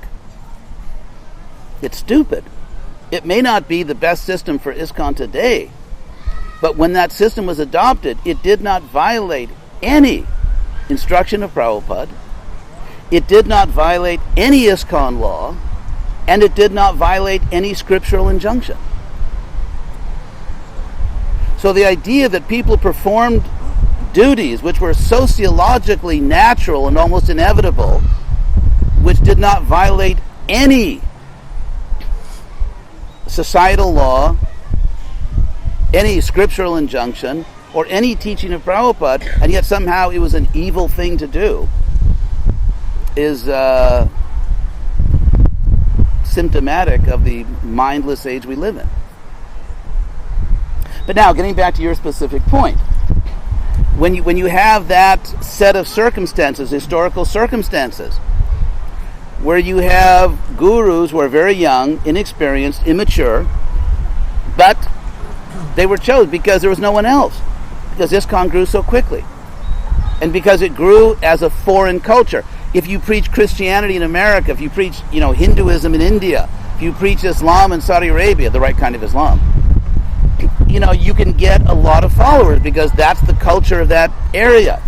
It's stupid. It may not be the best system for ISKCON today, but when that system was adopted, it did not violate any instruction of Prabhupada, it did not violate any ISKCON law, and it did not violate any scriptural injunction. So the idea that people performed duties which were sociologically natural and almost inevitable, which did not violate any societal law, any scriptural injunction, or any teaching of Prabhupada, and yet somehow it was an evil thing to do, is symptomatic of the mindless age we live in. But now, getting back to your specific point, when you have that set of circumstances, historical circumstances, where you have gurus who are very young, inexperienced, immature, but they were chosen because there was no one else, because ISKCON grew so quickly, and because it grew as a foreign culture. If you preach Christianity in America, if you preach Hinduism in India, if you preach Islam in Saudi Arabia, the right kind of Islam, you can get a lot of followers because that's the culture of that area.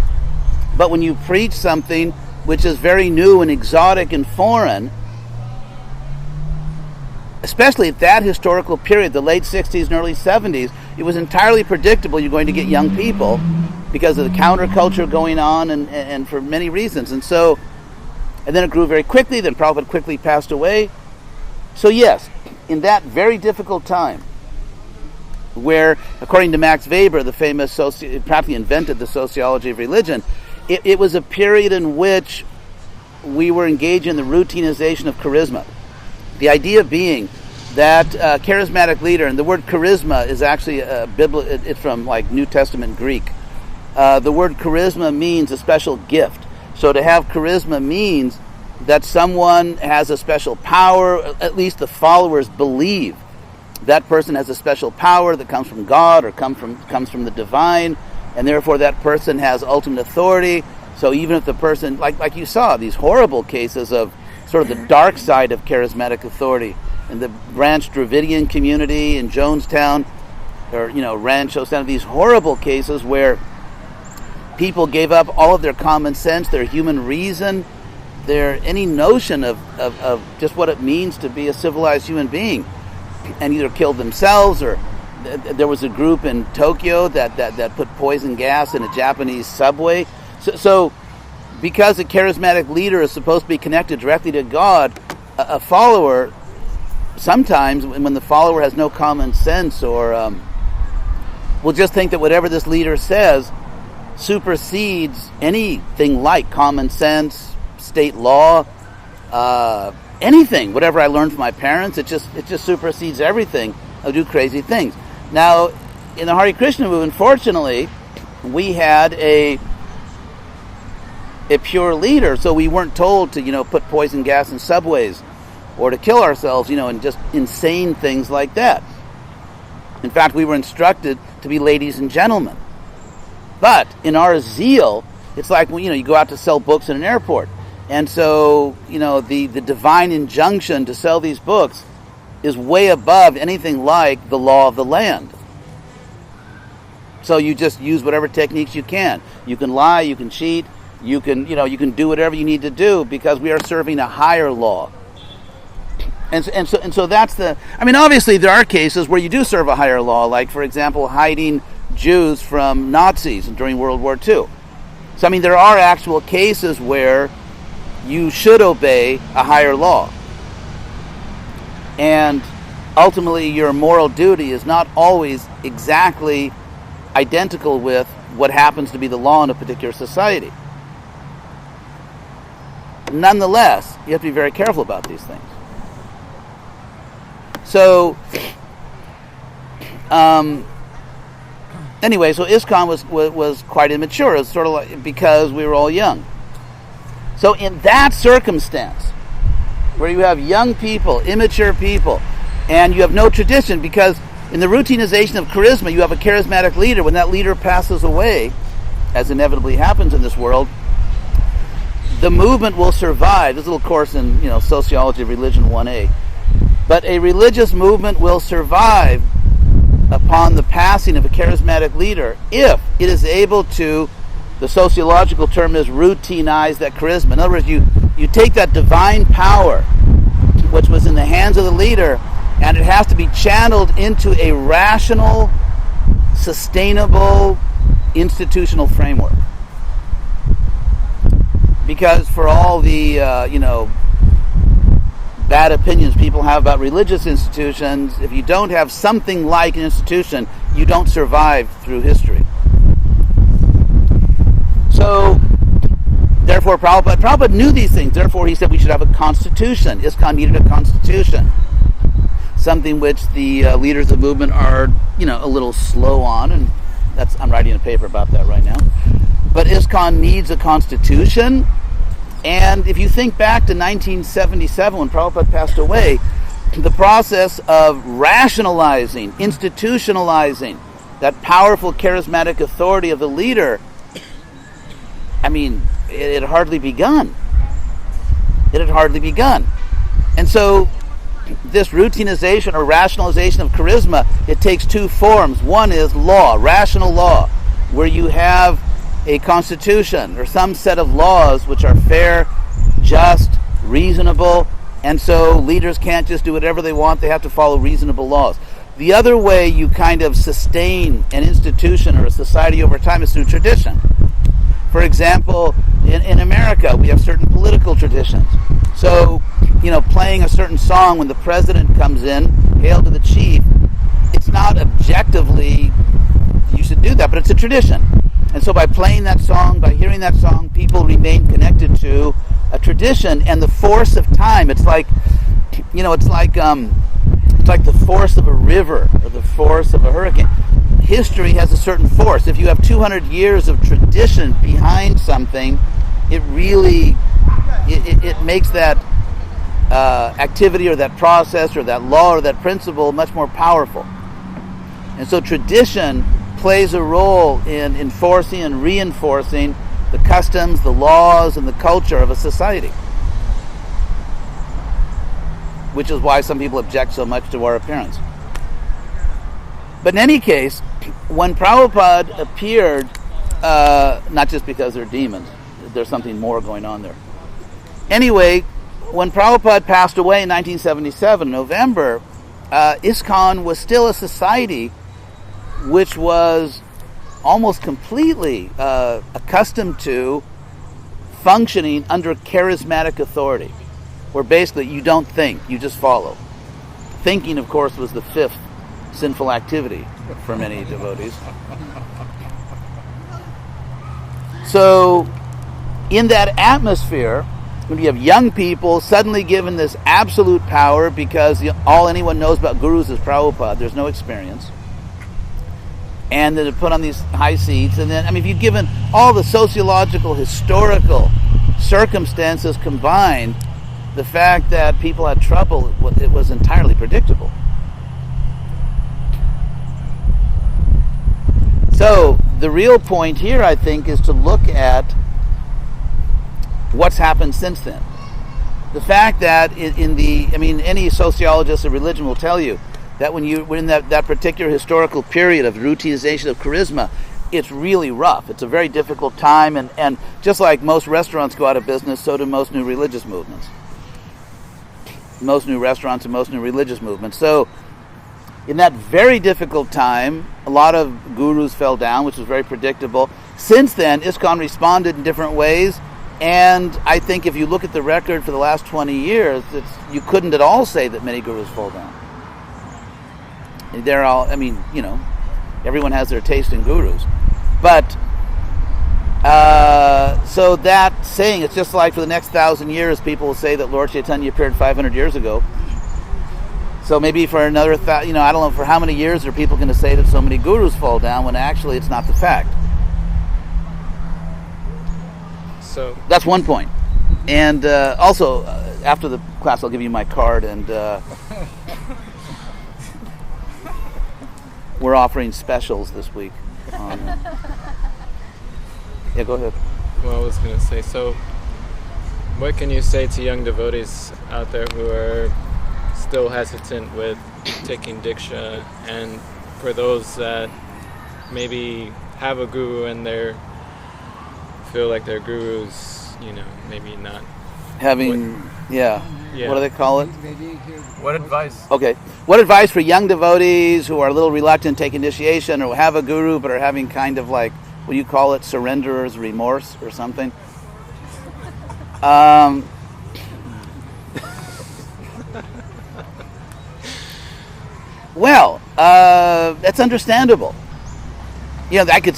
But when you preach something which is very new and exotic and foreign, especially at that historical period, the late 60s and early 70s, it was entirely predictable you're going to get young people because of the counterculture going on and for many reasons. And then it grew very quickly, then Prabhupada quickly passed away. So yes, in that very difficult time, where, according to Max Weber, the famous practically invented the sociology of religion, it was a period in which we were engaged in the routinization of charisma. The idea being that charismatic leader, and the word charisma is actually it's from like New Testament Greek. The word charisma means a special gift. So to have charisma means that someone has a special power, at least the followers believe that person has a special power that comes from God or comes from the divine, and therefore that person has ultimate authority. So even if the person, like you saw, these horrible cases of sort of the dark side of charismatic authority in the Ranch Dravidian community in Jonestown, or Rancho Santa, these horrible cases where people gave up all of their common sense, their human reason, any notion of just what it means to be a civilized human being, and either killed themselves, or there was a group in Tokyo that put poison gas in a Japanese subway. So because a charismatic leader is supposed to be connected directly to God, a follower, sometimes when the follower has no common sense, or will just think that whatever this leader says supersedes anything like common sense, state law, anything, whatever I learned from my parents, it just supersedes everything. I'll do crazy things. Now, in the Hare Krishna movement, fortunately, we had a pure leader, so we weren't told to, put poison gas in subways or to kill ourselves, and just insane things like that. In fact, we were instructed to be ladies and gentlemen. But in our zeal, it's like, you go out to sell books in an airport. And so, the divine injunction to sell these books is way above anything like the law of the land. So you just use whatever techniques you can. You can lie, you can cheat, you can do whatever you need to do, because we are serving a higher law. And so that's obviously there are cases where you do serve a higher law, like, for example, hiding Jews from Nazis during World War II. So, there are actual cases where you should obey a higher law. And ultimately, your moral duty is not always exactly identical with what happens to be the law in a particular society. Nonetheless, you have to be very careful about these things. So, anyway, so ISKCON was quite immature. It was sort of like, because we were all young. So in that circumstance, where you have young people, immature people, and you have no tradition, because in the routinization of charisma, you have a charismatic leader. When that leader passes away, as inevitably happens in this world, the movement will survive. There's a little course in Sociology of Religion 1A. But a religious movement will survive upon the passing of a charismatic leader if it is able to, the sociological term is, routinize that charisma. In other words, you take that divine power, which was in the hands of the leader, and it has to be channeled into a rational, sustainable, institutional framework. Because for all the, bad opinions people have about religious institutions, if you don't have something like an institution, you don't survive through history. So, therefore, Prabhupada knew these things. Therefore, he said we should have a constitution. ISKCON needed a constitution. Something which the leaders of the movement are, a little slow on, and I'm writing a paper about that right now. But ISKCON needs a constitution. And if you think back to 1977, when Prabhupada passed away, the process of rationalizing, institutionalizing that powerful charismatic authority of the leader, it had hardly begun. It had hardly begun. And so this routinization or rationalization of charisma, it takes two forms. One is law, rational law, where you have a constitution or some set of laws which are fair, just, reasonable, and so leaders can't just do whatever they want. They have to follow reasonable laws. The other way you kind of sustain an institution or a society over time is through tradition. For example, in America, we have certain political traditions. So, playing a certain song when the president comes in, Hail to the Chief, it's not not objectively you should do that, but it's a tradition. And so by playing that song, by hearing that song, people remain connected to a tradition and the force of time. It's like, it's like the force of a river or the force of a hurricane. History has a certain force. If you have 200 years of tradition behind something, it really it makes that activity or that process or that law or that principle much more powerful. And so tradition plays a role in enforcing and reinforcing the customs, the laws, and the culture of a society. Which is why some people object so much to our appearance. But in any case, when Prabhupada appeared, not just because they're demons, there's something more going on there. Anyway, when Prabhupada passed away in 1977, November, ISKCON was still a society which was almost completely accustomed to functioning under charismatic authority, where basically you don't think, you just follow. Thinking, of course, was the fifth sinful activity for many devotees. So, in that atmosphere, when you have young people suddenly given this absolute power because all anyone knows about gurus is Prabhupada, there's no experience, and then they're put on these high seats, and then, if you've given all the sociological, historical circumstances combined, the fact that people had trouble, it was entirely predictable. So, the real point here, I think, is to look at what's happened since then. The fact that any sociologist of religion will tell you that when you're in that particular historical period of routinization of charisma, it's really rough. It's a very difficult time, and just like most restaurants go out of business, so do most new religious movements. Most new restaurants and most new religious movements. So, in that very difficult time, a lot of gurus fell down, which was very predictable. Since then, ISKCON responded in different ways, and I think if you look at the record for the last 20 years, you couldn't at all say that many gurus fall down. They're all, everyone has their taste in gurus. But, so that saying, it's just like for the next 1,000 years, people will say that Lord Chaitanya appeared 500 years ago. So maybe for another, I don't know for how many years are people going to say that so many gurus fall down when actually it's not the fact. So that's one point. And also, after the class, I'll give you my card, and we're offering specials this week. Yeah, go ahead. Well, I was going to say, so what can you say to young devotees out there who are still hesitant with taking Diksha, and for those that maybe have a guru and they feel like their guru's, maybe not having, what do they call it? What advice? Okay. What advice for young devotees who are a little reluctant to take initiation or have a guru but are having kind of like, what do you call it, surrenderer's remorse or something? Well, that's understandable. I could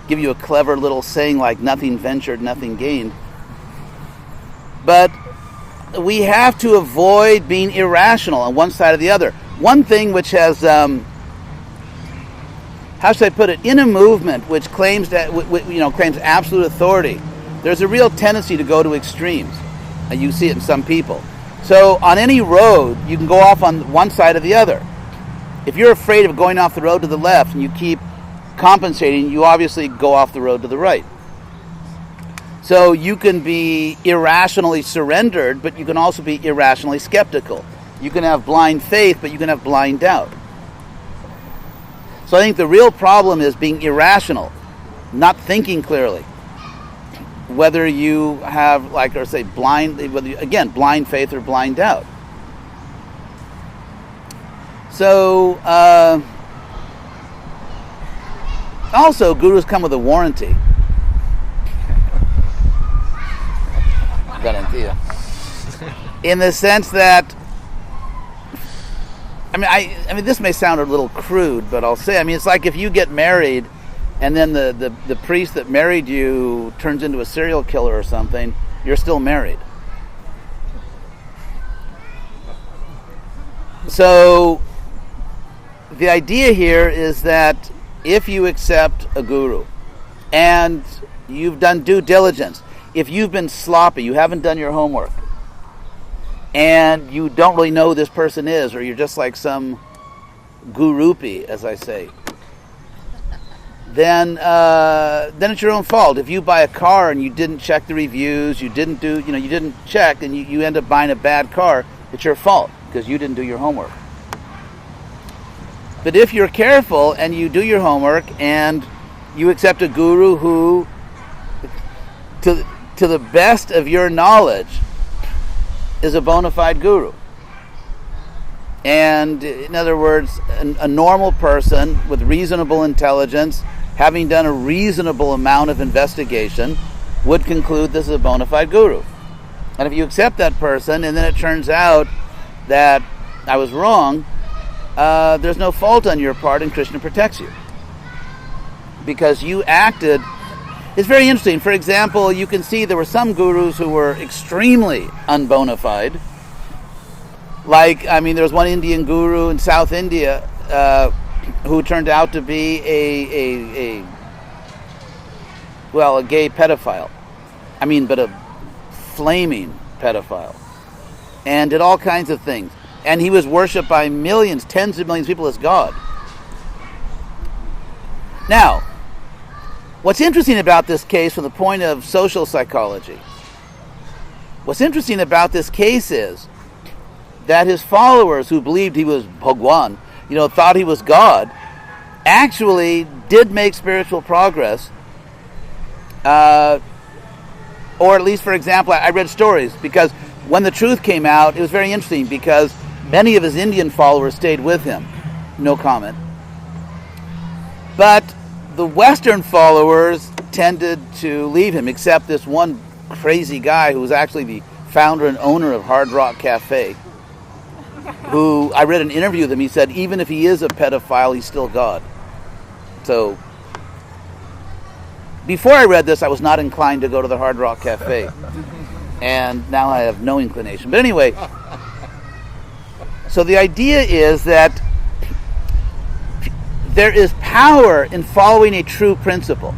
give you a clever little saying like nothing ventured, nothing gained. But we have to avoid being irrational on one side or the other. One thing which has, how should I put it, in a movement which claims claims absolute authority, there's a real tendency to go to extremes. And you see it in some people. So on any road, you can go off on one side or the other. If you're afraid of going off the road to the left and you keep compensating, you obviously go off the road to the right. So you can be irrationally surrendered, but you can also be irrationally skeptical. You can have blind faith, but you can have blind doubt. So I think the real problem is being irrational, not thinking clearly. Whether you have, blind faith or blind doubt. So, also, gurus come with a warranty. Garantía. In the sense that, I mean, this may sound a little crude, but I'll say, I mean, it's like if you get married, and then the priest that married you turns into a serial killer or something, you're still married. So the idea here is that if you accept a guru and you've done due diligence, if you've been sloppy, you haven't done your homework, and you don't really know who this person is, or you're just like some gurupi, as I say, then it's your own fault. If you buy a car and you didn't check the reviews, you didn't check, and you end up buying a bad car, it's your fault because you didn't do your homework. But if you're careful and you do your homework and you accept a guru who, to the best of your knowledge, is a bona fide guru. And in other words, a normal person with reasonable intelligence, having done a reasonable amount of investigation, would conclude this is a bona fide guru. And if you accept that person and then it turns out that I was wrong, there's no fault on your part and Krishna protects you. Because you acted. It's very interesting. For example, you can see there were some gurus who were extremely unbona fide. Like, I mean, there was one Indian guru in South India who turned out to be a gay pedophile. I mean, but a flaming pedophile. And did all kinds of things. And he was worshipped by millions, tens of millions of people as God. Now, what's interesting about this case from the point of social psychology, what's interesting about this case is that his followers who believed he was Bhagwan, thought he was God, actually did make spiritual progress. Or at least, for example, I read stories, because when the truth came out, it was very interesting because many of his Indian followers stayed with him. No comment. But the Western followers tended to leave him, except this one crazy guy who was actually the founder and owner of Hard Rock Cafe, who I read an interview with him. He said, even if he is a pedophile, he's still God. So, before I read this, I was not inclined to go to the Hard Rock Cafe. And now I have no inclination. But anyway, so the idea is that there is power in following a true principle.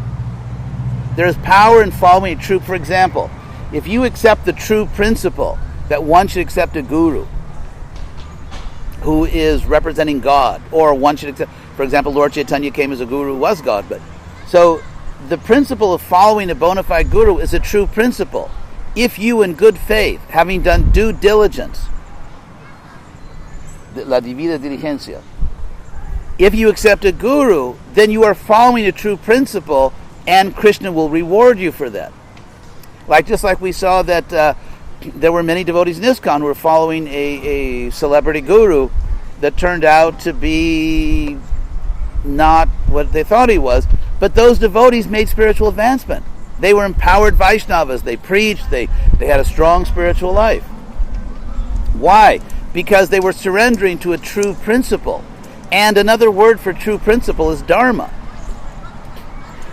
There is power in following a true, for example, if you accept the true principle that one should accept a guru who is representing God, or one should accept, for example, Lord Chaitanya came as a guru who was God, but so the principle of following a bona fide guru is a true principle. If you, in good faith, having done due diligence, la debida diligencia, if you accept a guru, then you are following a true principle, and Krishna will reward you for that. Just like we saw that there were many devotees in ISKCON who were following a celebrity guru that turned out to be not what they thought he was, but those devotees made spiritual advancement. They were empowered Vaishnavas. They preached. They had a strong spiritual life. Why? Because they were surrendering to a true principle. And another word for true principle is dharma.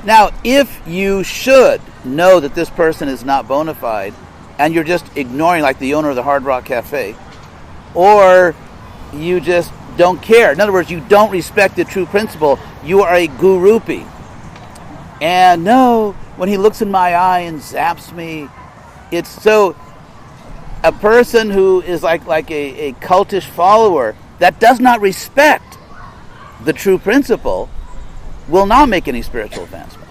Now, if you should know that this person is not bona fide, and you're just ignoring, like the owner of the Hard Rock Cafe, or you just don't care. In other words, you don't respect the true principle. You are a gurupi. And no, when he looks in my eye and zaps me, it's so. A person who is like a cultish follower that does not respect the true principle will not make any spiritual advancement.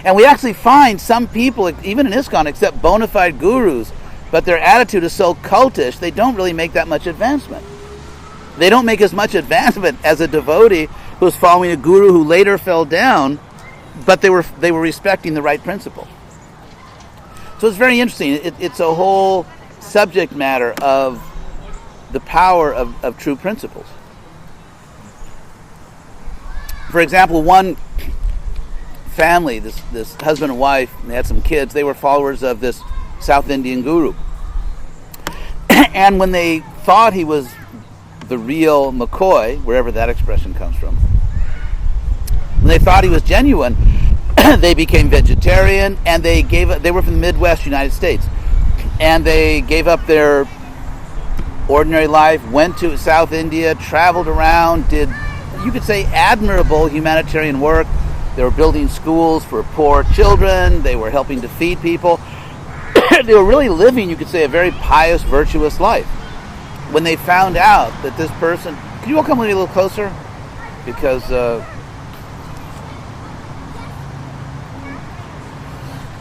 And we actually find some people, even in ISKCON, accept bona fide gurus, but their attitude is so cultish, they don't really make that much advancement. They don't make as much advancement as a devotee who was following a guru who later fell down, but they were respecting the right principle. So it's very interesting. It's a whole subject matter of the power of true principles. For example, one family, this husband and wife, and they had some kids, they were followers of this South Indian guru. And when they thought he was the real McCoy, wherever that expression comes from, when they thought he was genuine, they became vegetarian, and they were from the Midwest United States, and they gave up their ordinary life, went to South India, traveled around, did, you could say, admirable humanitarian work. They were building schools for poor children. They were helping to feed people. They were really living, you could say, a very pious, virtuous life. When they found out that this person... Could you all come with me a little closer? Because...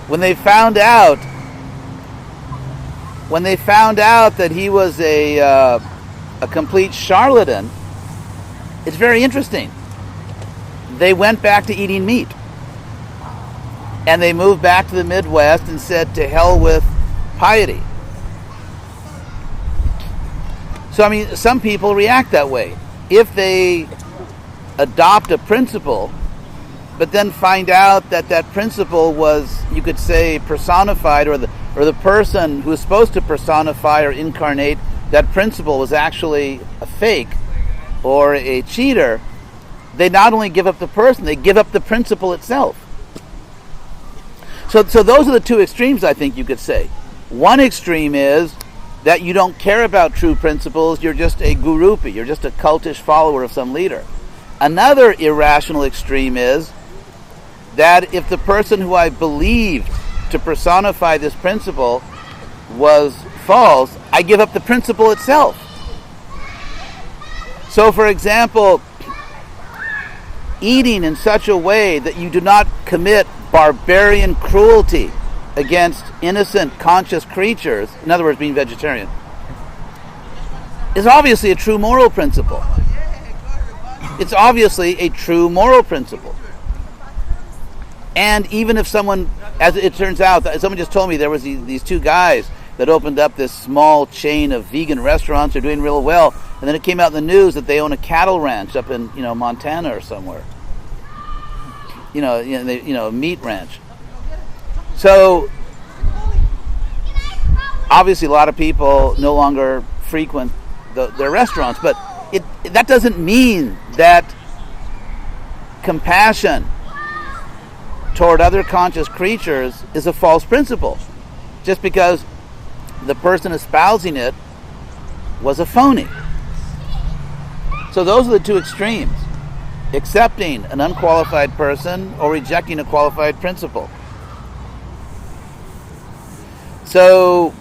when they found out that he was a complete charlatan, it's very interesting. They went back to eating meat. And they moved back to the Midwest and said, to hell with piety. So, I mean, some people react that way. If they adopt a principle, but then find out that that principle was, you could say, personified, or the person who was supposed to personify or incarnate that principle was actually a fake or a cheater, they not only give up the person, they give up the principle itself. So those are the two extremes, I think you could say. One extreme is that you don't care about true principles, you're just a gurupi, you're just a cultish follower of some leader. Another irrational extreme is that if the person who I believed to personify this principle was false, I give up the principle itself. So, for example, eating in such a way that you do not commit barbarian cruelty against innocent, conscious creatures, in other words, being vegetarian, is obviously a true moral principle. It's obviously a true moral principle. And even if someone, as it turns out, someone just told me there was these two guys that opened up this small chain of vegan restaurants. They're doing real well. And then it came out in the news that they own a cattle ranch up in, Montana or somewhere. A meat ranch. So, obviously a lot of people no longer frequent their restaurants, but that doesn't mean that compassion toward other conscious creatures is a false principle, just because the person espousing it was a phony. So those are the two extremes: accepting an unqualified person or rejecting a qualified principle. So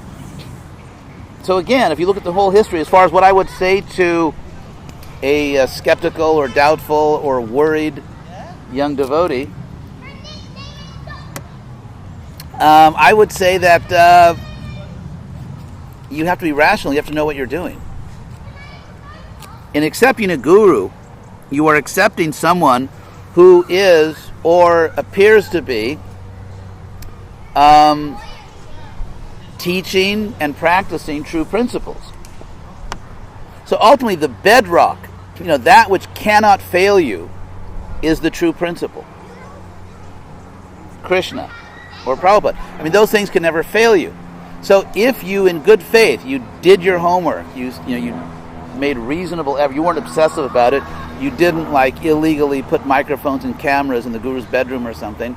again, if you look at the whole history, as far as what I would say to a skeptical or doubtful or worried young devotee, I would say that you have to be rational. You have to know what you're doing. In accepting a guru, you are accepting someone who is or appears to be teaching and practicing true principles. So ultimately, the bedrock, that which cannot fail you, is the true principle. Krishna or Prabhupada. I mean, those things can never fail you. So if you, in good faith, you did your homework, you made reasonable effort, you weren't obsessive about it, you didn't illegally put microphones and cameras in the guru's bedroom or something.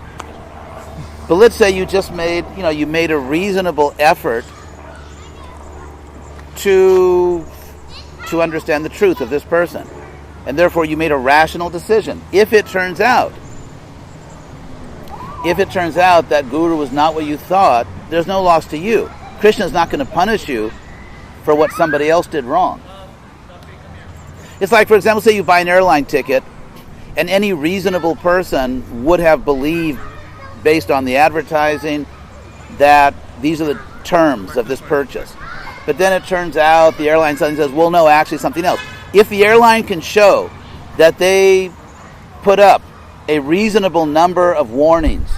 But let's say you just made a reasonable effort to understand the truth of this person, and therefore you made a rational decision. If it turns out that guru was not what you thought, there's no loss to you. Krishna's not going to punish you for what somebody else did wrong. It's like, for example, say you buy an airline ticket, and any reasonable person would have believed, based on the advertising, that these are the terms of this purchase. But then it turns out the airline suddenly says, well, no, actually something else. If the airline can show that they put up a reasonable number of warnings,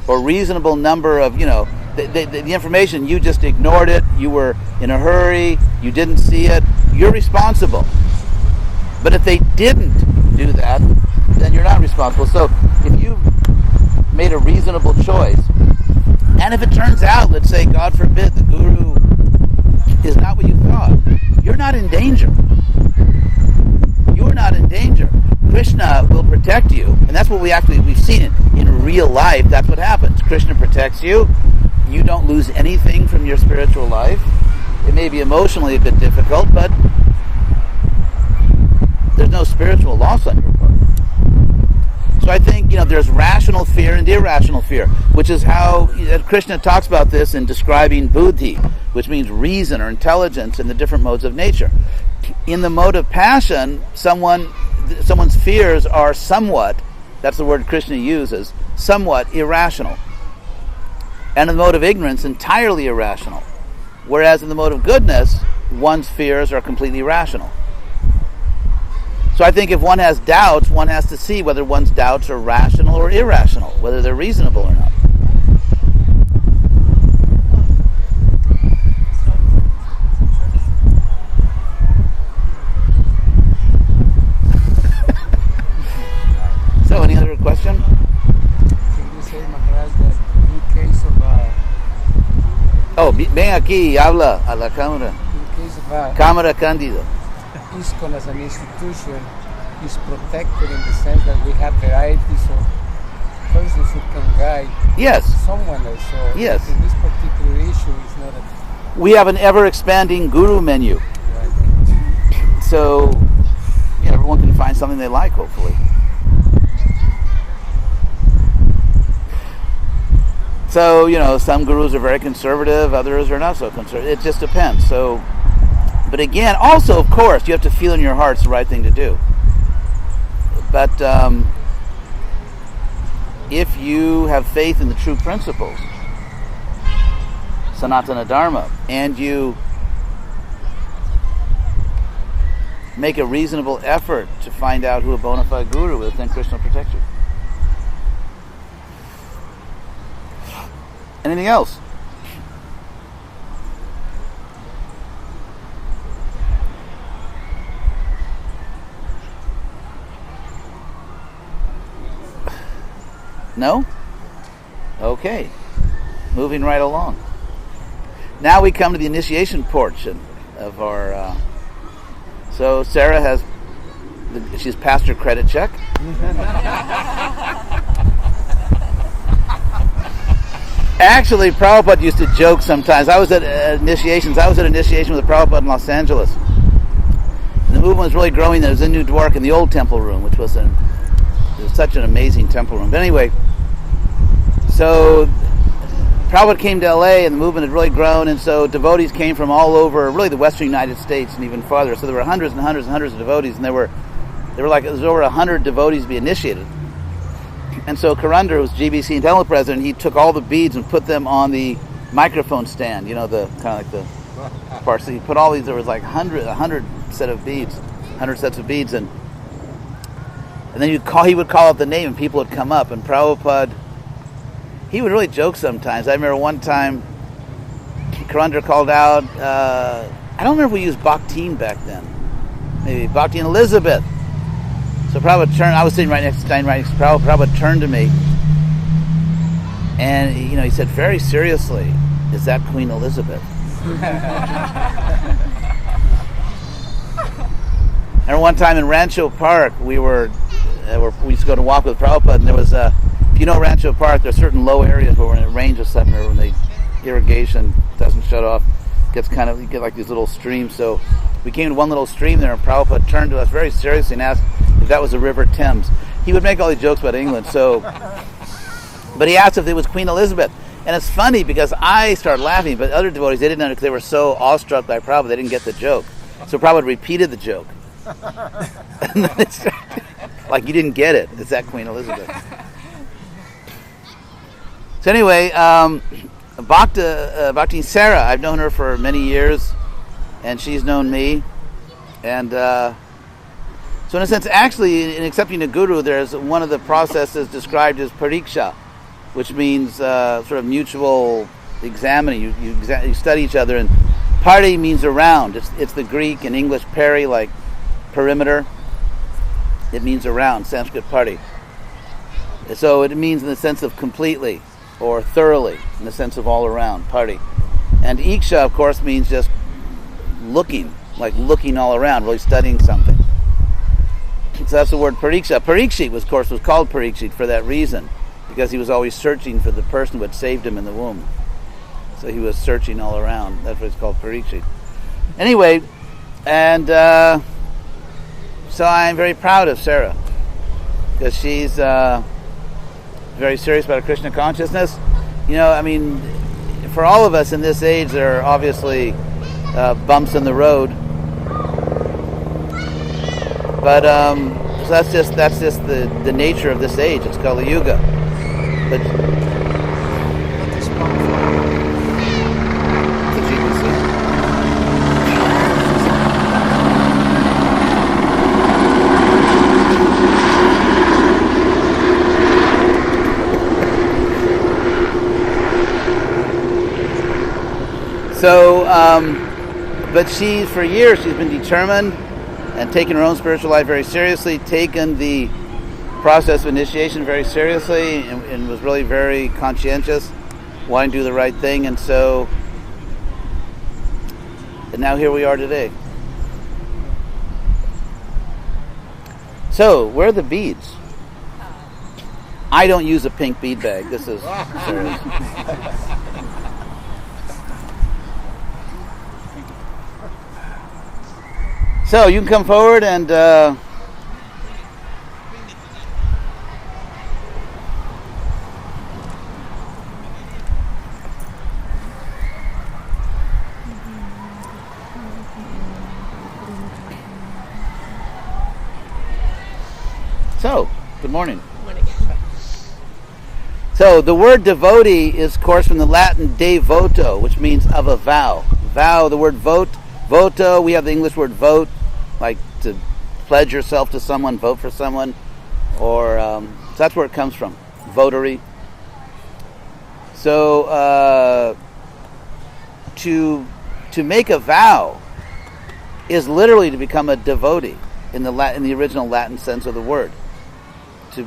or reasonable number of, the information, you just ignored it, you were in a hurry, you didn't see it, you're responsible. But if they didn't do that, then you're not responsible. So if you made a reasonable choice, and if it turns out, let's say, God forbid, the guru is not what you thought, you're not in danger. protect you. And that's what we've seen it in real life. That's what happens. Krishna protects you. You don't lose anything from your spiritual life. It may be emotionally a bit difficult, but there's no spiritual loss on your part. So I think, there's rational fear and irrational fear, which is how Krishna talks about this in describing buddhi, which means reason or intelligence in the different modes of nature. In the mode of passion, someone's fears are somewhat, that's the word Krishna uses, somewhat irrational. And in the mode of ignorance, entirely irrational. Whereas in the mode of goodness, one's fears are completely rational. So I think if one has doubts, one has to see whether one's doubts are rational or irrational, whether they're reasonable or not. So any other question? Can you say, Maharaj, that in case of Ven aquí y habla a la cámara. in case of Cámara Cándido. ISKCON as an institution is protected in the sense that we have varieties of persons who can guide Yes. someone else. So Yes. in this particular issue, it's not a We have an ever-expanding guru menu. right. So, everyone can find something they like, hopefully. So, some gurus are very conservative, others are not so conservative. It just depends. So, but again, also, of course, you have to feel in your heart it's the right thing to do. But if you have faith in the true principles, Sanatana Dharma, and you make a reasonable effort to find out who a bona fide guru is, then Krishna will protect you. Anything else? No? Okay. Moving right along. Now we come to the initiation portion of our... So Sarah has... She's passed her credit check. Actually, Prabhupada used to joke sometimes. I was at initiation with Prabhupada in Los Angeles. And the movement was really growing. There was in New Dwarka in the old temple room, which was such an amazing temple room. But anyway, so Prabhupada came to LA and the movement had really grown, and so devotees came from all over, really the western United States and even farther. So there were hundreds and hundreds and hundreds of devotees, and there were like, there was over 100 devotees to be initiated. And so Karandar, who was GBC and temple president, he took all the beads and put them on the microphone stand, the kind of like the part. So he put all these, there was like 100 sets of beads, and then he would call out the name and people would come up, and Prabhupada, he would really joke sometimes. I remember one time Karandar called out, I don't remember if we used Bhaktin back then, maybe Bhaktin Elizabeth. So Prabhupada turned, I was sitting right next to Prabhupada. Prabhupada turned to me and he said very seriously, is that Queen Elizabeth? And one time in Rancho Park, we used to go to walk with Prabhupada, and there was if you know Rancho Park, there's certain low areas where when it rains or something, or when the irrigation doesn't shut off, you get like these little streams. So we came to one little stream there, and Prabhupada turned to us very seriously and asked if that was the River Thames. He would make all these jokes about England, but he asked if it was Queen Elizabeth. And it's funny because I started laughing, but other devotees, they didn't know, because they were so awestruck by Prabhupada, they didn't get the joke. So Prabhupada repeated the joke. And then it started, like, you didn't get it. It's that Queen Elizabeth. So anyway, Bhakti Sarah, I've known her for many years, and she's known me. And so in a sense, actually, in accepting a guru, there's one of the processes described as pariksha, which means sort of mutual examining. You study each other, and pari means around. It's the Greek and English peri, like perimeter. It means around, Sanskrit pari. So it means in the sense of completely or thoroughly, in the sense of all around, pari. And iksha, of course, means just looking, like looking all around, really studying something. So that's the word pariksha. Parikshit, of course, was called Parikshit for that reason, because he was always searching for the person who had saved him in the womb. So he was searching all around. That's what it's called, Parikshit. Anyway, and so I'm very proud of Sarah, because she's very serious about Krishna consciousness. You know, I mean, for all of us in this age, there are obviously bumps in the road. But so that's just the nature of this age. It's Kali Yuga. But so, but she, for years, she's been determined and taken her own spiritual life very seriously, taken the process of initiation very seriously, and was really very conscientious, wanting to do the right thing, and now here we are today. So, where are the beads? I don't use a pink bead bag. This is serious. So you can come forward and so good morning. Morning. So the word devotee is, of course, from the Latin devoto, which means of a vow. Vow, the word voto, we have the English word vote, like to pledge yourself to someone, vote for someone, or so that's where it comes from, votary. So to make a vow is literally to become a devotee in the original Latin sense of the word. To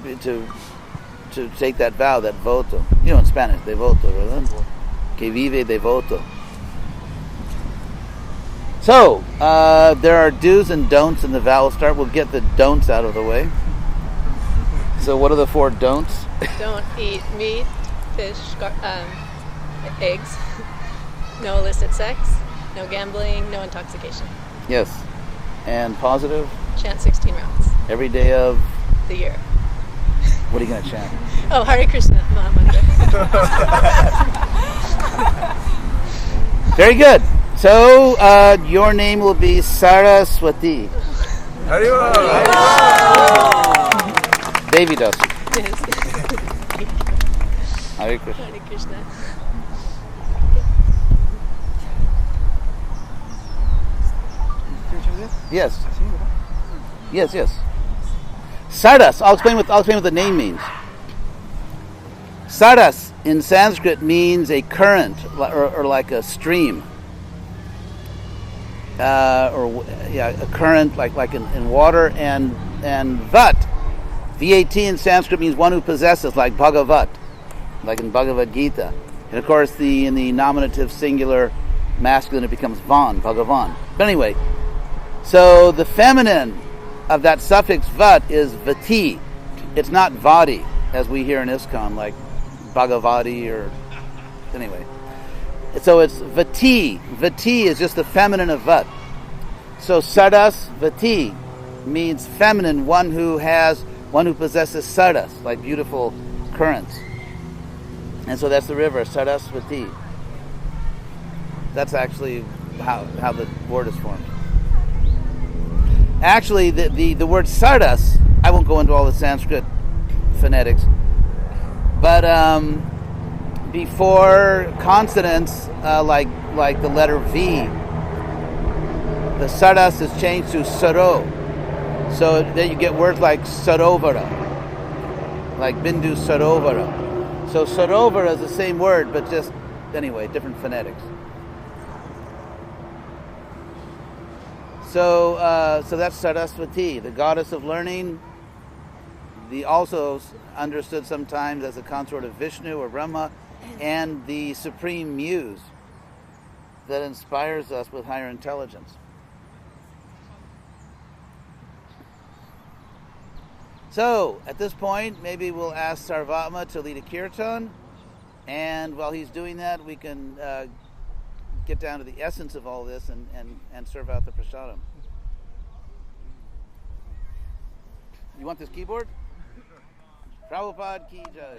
take that vow, that voto. You know, in Spanish, devoto, ¿verdad? Que vive devoto. So, there are do's and don'ts in the vow. We'll get the don'ts out of the way. So what are the 4 don'ts? Don't eat meat, fish, eggs, no illicit sex, no gambling, no intoxication. Yes. And positive? Chant 16 rounds. Every day of? The year. What are you going to chant? Oh, Hare Krishna, Mahamantra. Very good. So, your name will be Saraswati. Devi Das. Yes. Hare Krishna. Hare Krishna. Yes. Yes. Saras. I'll explain what the name means. Saras in Sanskrit means a current or like a stream. A current like in water, and vat, vat in Sanskrit means one who possesses, like Bhagavat, like in Bhagavad Gita, and of course in the nominative singular masculine it becomes van, Bhagavan. But anyway, so the feminine of that suffix vat is vati. It's not vadi as we hear in ISKCON, like Bhagavati or anyway. So it's vati. Vati is just the feminine of vat. So saras vati means feminine, one who possesses saras, like beautiful currents. And so that's the river, Saraswati. That's actually how the word is formed. Actually, the word saras, I won't go into all the Sanskrit phonetics, but before consonants like the letter V, the saras is changed to saro. So then you get words like sarovara, like bindu sarovara. So sarovara is the same word, but just anyway, different phonetics. So that's Saraswati, the goddess of learning. The also understood sometimes as a consort of Vishnu or Brahma, and the supreme muse that inspires us with higher intelligence. So, at this point, maybe we'll ask Sarvatma to lead a kirtan, and while he's doing that, we can get down to the essence of all this and serve out the prasadam. You want this keyboard? Prabhupada ki jai.